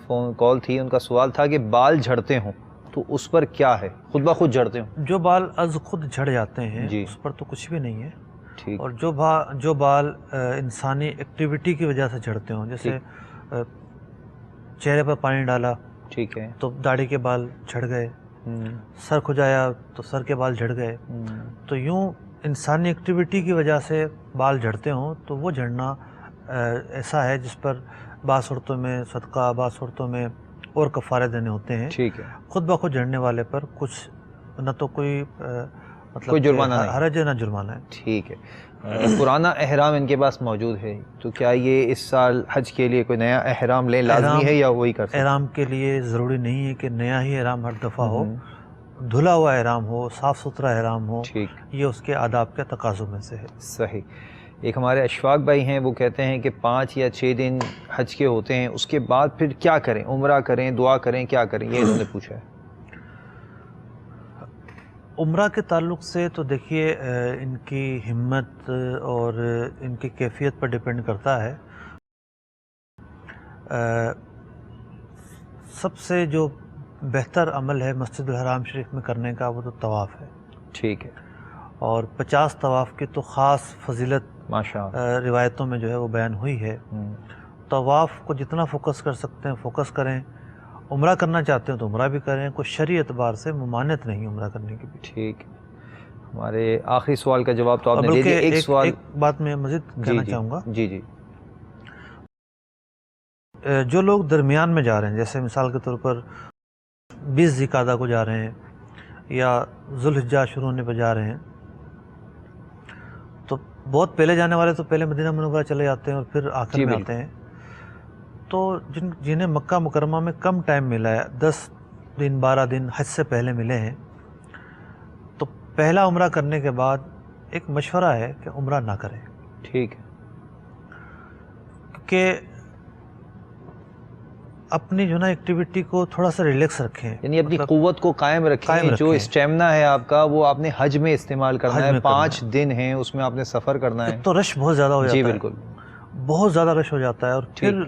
فون کال تھی، ان کا سوال تھا کہ بال جھڑتے ہوں تو اس پر کیا ہے، خود بخود جھڑتے ہوں؟ جو بال از خود جھڑ جاتے ہیں جی اس پر تو کچھ بھی نہیں ہے، ٹھیک، اور جو بال انسانی ایکٹیویٹی کی وجہ سے جھڑتے ہوں، جیسے چہرے پر پانی ڈالا ٹھیک ہے، تو داڑھی کے بال جھڑ گئے، سر کھجایا تو سر کے بال جھڑ گئے، تو یوں انسانی ایکٹیویٹی کی وجہ سے بال جھڑتے ہوں تو وہ جھڑنا ایسا ہے جس پر بعض صورتوں میں صدقہ، بعض صورتوں میں اور کفارے دینے ہوتے ہیں۔ ٹھیک ہے، خود بخود جھڑنے والے پر کچھ نہ تو کوئی مطلب کوئی جرمانہ نہیں، حرج ہے نہ جرمانہ ہے۔ ٹھیک ہے۔ پرانا احرام ان کے پاس موجود ہے، تو کیا یہ اس سال حج کے لیے کوئی نیا احرام لیں لازمی ہے یا وہی کر سکتے ہیں؟ احرام کے لیے ضروری نہیں ہے کہ نیا ہی احرام ہر دفعہ ہو، دھلا ہوا احرام ہو، صاف ستھرا احرام ہو، یہ اس کے آداب کے تقاضوں میں سے ہے۔ صحیح۔ ایک ہمارے اشفاق بھائی ہیں، وہ کہتے ہیں کہ 5 یا 6 دن حج کے ہوتے ہیں، اس کے بعد پھر کیا کریں؟ عمرہ کریں، دعا کریں، کیا کریں؟ یہ انہوں نے پوچھا ہے۔ عمرہ کے تعلق سے تو دیکھیے ان کی ہمت اور ان کی کیفیت پر ڈیپینڈ کرتا ہے۔ سب سے جو بہتر عمل ہے مسجد الحرام شریف میں کرنے کا وہ تو طواف ہے، ٹھیک ہے، اور 50 طواف کی تو خاص فضیلت ماشاءاللہ روایتوں میں جو ہے وہ بیان ہوئی ہے۔ طواف کو جتنا فوکس کر سکتے ہیں فوکس کریں، عمرہ کرنا چاہتے ہیں تو عمرہ بھی کریں، کوئی شرعی اعتبار سے ممانعت نہیں عمرہ کرنے کی بھی۔ ٹھیک۔ ہمارے آخری سوال کا جواب تو آپ نے دے دیا۔ ایک سوال، ایک بات میں مزید کہنا چاہوں گا، جی جی، جو لوگ درمیان میں جا رہے ہیں، جیسے مثال کے طور پر 20 ذی القعدہ کو جا رہے ہیں یا ذوالحجہ شروع ہونے پہ جا رہے ہیں، تو بہت پہلے جانے والے تو پہلے مدینہ منورہ چلے جاتے ہیں اور پھر آخر میں آتے ہیں، تو جنہیں مکہ مکرمہ میں کم ٹائم ملا ہے، 10 دن 12 دن حج سے پہلے ملے ہیں، تو پہلا عمرہ کرنے کے بعد ایک مشورہ ہے کہ عمرہ نہ کریں۔ ٹھیک ہے، کہ اپنی جو نا ایکٹیویٹی کو تھوڑا سا ریلیکس رکھیں، یعنی اپنی قوت کو قائم رکھیں، جو اسٹیمنا ہے آپ کا وہ آپ نے حج میں استعمال کرنا ہے۔ 5 دن ہیں اس میں آپ نے سفر کرنا ہے، تو رش بہت زیادہ ہو جاتا ہے، جی بالکل، بہت زیادہ رش ہو جاتا ہے، اور پھر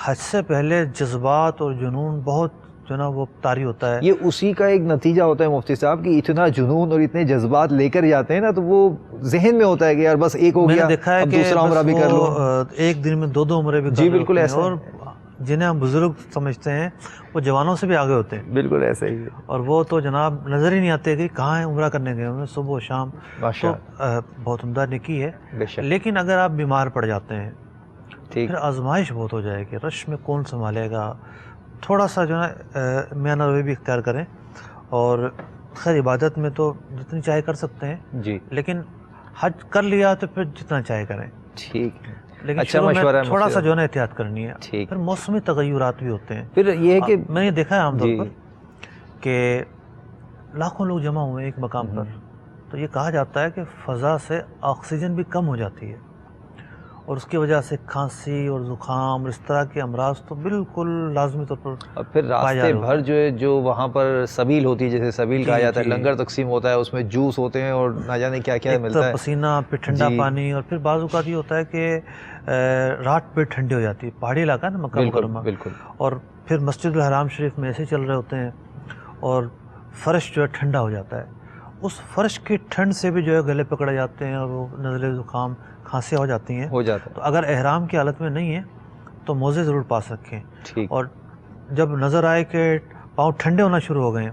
حج سے پہلے جذبات اور جنون بہت جو نا وہ طاری ہوتا ہے۔ یہ اسی کا ایک نتیجہ ہوتا ہے مفتی صاحب کہ اتنا جنون اور اتنے جذبات لے کر جاتے ہیں نا، تو وہ ذہن میں ہوتا ہے کہ یار بس ایک ہو گیا، اب دوسرا عمرہ بھی کر لو، ایک دن میں 2 عمرے بھی کر لو۔ جی بالکل ایسا، اور جنہیں ہم بزرگ سمجھتے ہیں وہ جوانوں سے بھی آگے ہوتے ہیں، بالکل ایسا ہی ہے، اور وہ تو جناب نظر ہی نہیں آتے کہ کہاں ہیں عمرہ کرنے گئے ہوئے صبح و شام۔ تو بہت عمدہ نیکی ہے، لیکن اگر آپ بیمار پڑ جاتے ہیں پھر آزمائش بہت ہو جائے گی، رش میں کون سنبھالے گا، تھوڑا سا جو ہے میانہ روی بھی اختیار کریں، اور خیر عبادت میں تو جتنی چاہے کر سکتے ہیں، جی، لیکن حج کر لیا تو پھر جتنا چاہے کریں، ٹھیک ہے، لیکن شروع میں تھوڑا سا جو ہے نا احتیاط کرنی ہے۔ پھر موسمی تغیرات بھی ہوتے ہیں، پھر یہ ہے کہ میں نے دیکھا ہے عام طور پر کہ لاکھوں لوگ جمع ہوئے ایک مقام پر، تو یہ کہا جاتا ہے کہ فضا سے آکسیجن بھی کم ہو جاتی ہے، اور اس کی وجہ سے کھانسی اور زکام اور اس طرح کے امراض تو بالکل لازمی طور پر، اور پھر راستے بھر جو وہاں پر سبیل ہوتی ہے، جیسے سبیل کہا جاتا ہے، لنگر تقسیم ہوتا ہے، اس میں جوس ہوتے ہیں اور نہ جانے کیا کیا ملتا ہے، پسینہ، پھر ٹھنڈا پانی، اور پھر بعض اوقات یہ ہوتا ہے کہ رات پہ ٹھنڈی ہو جاتی ہے، پہاڑی علاقہ ہے نا مکہ مکرمہ، بالکل، اور پھر مسجد الحرام شریف میں ایسے چل رہے ہوتے ہیں اور فرش جو ہے ٹھنڈا ہو جاتا ہے، اس فرش کی ٹھنڈ سے بھی جو ہے گلے پکڑے جاتے ہیں اور وہ نزلے زکام کھانسیاں ہو جاتی ہیں، تو اگر احرام کی حالت میں نہیں ہے تو موزے ضرور پاس رکھیں، اور جب نظر آئے کہ پاؤں ٹھنڈے ہونا شروع ہو گئے ہیں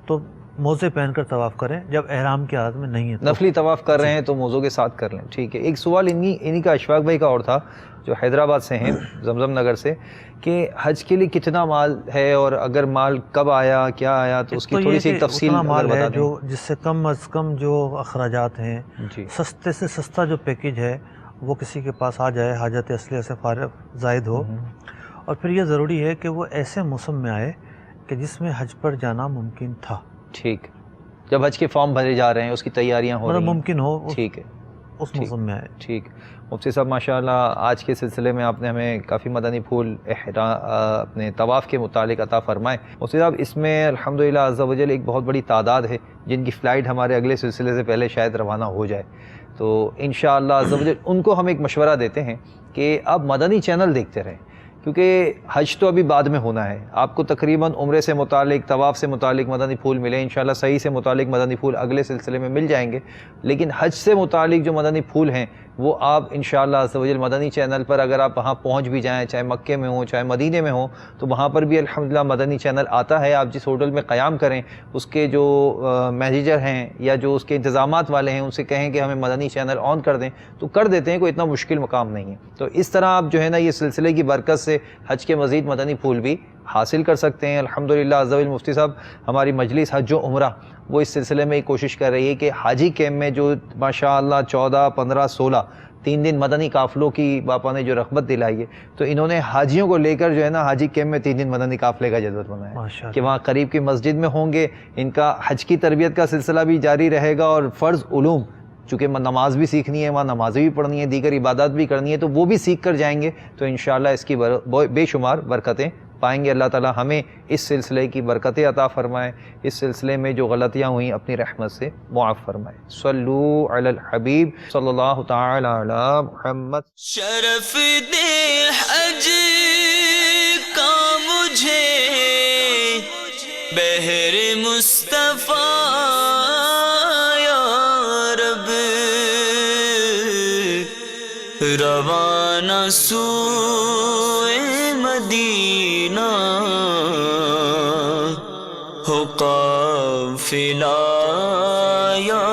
تو موزے پہن کر طواف کریں، جب احرام کی حالت میں نہیں ہے، نفلی طواف کر رہے ہیں تو موزوں کے ساتھ کر لیں، ٹھیک ہے۔ ایک سوال انہی کا اشفاق بھائی کا اور تھا جو حیدرآباد سے ہیں، زمزم نگر سے، کہ حج کے لیے کتنا مال ہے اور اگر مال کب آیا، کیا آیا، تو اس کی تھوڑی سی تفصیل مال ہے جو جس سے کم از کم جو اخراجات ہیں، سستے سے سستا جو پیکیج ہے وہ کسی کے پاس آ جائے، حاجت اصلیہ سے فارغ زائد ہو، اور پھر یہ ضروری ہے کہ وہ ایسے موسم میں آئے کہ جس میں حج پر جانا ممکن تھا، ٹھیک، جب حج کے فارم بھرے جا رہے ہیں، اس کی تیاریاں ہو رہی ہیں، ممکن ہو، ٹھیک ہے، اس موسم میں آئے، ٹھیک۔ مفتی صاحب ماشاءاللہ آج کے سلسلے میں آپ نے ہمیں کافی مدنی پھول اپنے طواف کے متعلق عطا فرمائے۔ مفتی صاحب اس میں الحمدللہ عز و جل ایک بہت بڑی تعداد ہے جن کی فلائٹ ہمارے اگلے سلسلے سے پہلے شاید روانہ ہو جائے، تو انشاءاللہ عز و جل ان کو ہم ایک مشورہ دیتے ہیں کہ آپ مدنی چینل دیکھتے رہیں، کیونکہ حج تو ابھی بعد میں ہونا ہے. آپ کو تقریباً عمرے سے متعلق، طواف سے متعلق مدنی پھول ملے، انشاءاللہ صحیح سے متعلق مدنی پھول اگلے سلسلے میں مل جائیں گے. لیکن حج سے متعلق جو مدنی پھول ہیں وہ آپ انشاءاللہ عز و جل مدنی چینل پر اگر آپ وہاں پہنچ بھی جائیں، چاہے مکے میں ہوں چاہے مدینے میں ہوں، تو وہاں پر بھی الحمدللہ مدنی چینل آتا ہے. آپ جس ہوٹل میں قیام کریں اس کے جو مینیجر ہیں یا جو اس کے انتظامات والے ہیں ان سے کہیں کہ ہمیں مدنی چینل آن کر دیں تو کر دیتے ہیں، کوئی اتنا مشکل مقام نہیں ہے. تو اس طرح آپ جو ہے نا یہ سلسلے کی برکت سے حج کے مزید مدنی پھول بھی حاصل کر سکتے ہیں. الحمدللہ عز و جل مفتی صاحب ہماری مجلس حج و عمرہ وہ اس سلسلے میں کوشش کر رہی ہے کہ حاجی کیمپ میں جو ماشاءاللہ 14، 15، 16 3 دن مدنی قافلوں کی باپا نے جو رغبت دلائی ہے، تو انہوں نے حاجیوں کو لے کر جو ہے نا حاجی کیمپ میں 3 دن مدنی قافلے کا جدول بنایا کہ وہاں قریب کی مسجد میں ہوں گے. ان کا حج کی تربیت کا سلسلہ بھی جاری رہے گا اور فرض علوم، چونکہ نماز بھی سیکھنی ہے، وہاں نمازیں بھی پڑھنی ہے، دیگر عبادات بھی کرنی ہے، تو وہ بھی سیکھ کر جائیں گے. تو انشاءاللہ اس کی بے شمار برکتیں پائیں گے. اللہ تعالی ہمیں اس سلسلے کی برکتیں عطا فرمائے، اس سلسلے میں جو غلطیاں ہوئیں اپنی رحمت سے معاف فرمائے. صلو علی الحبیب صلی اللہ تعالی علی محمد. شرف دے حج کا مجھے بہر مصطفیٰ یا رب، روانہ سوئے مدینہ ہو قافلہ یا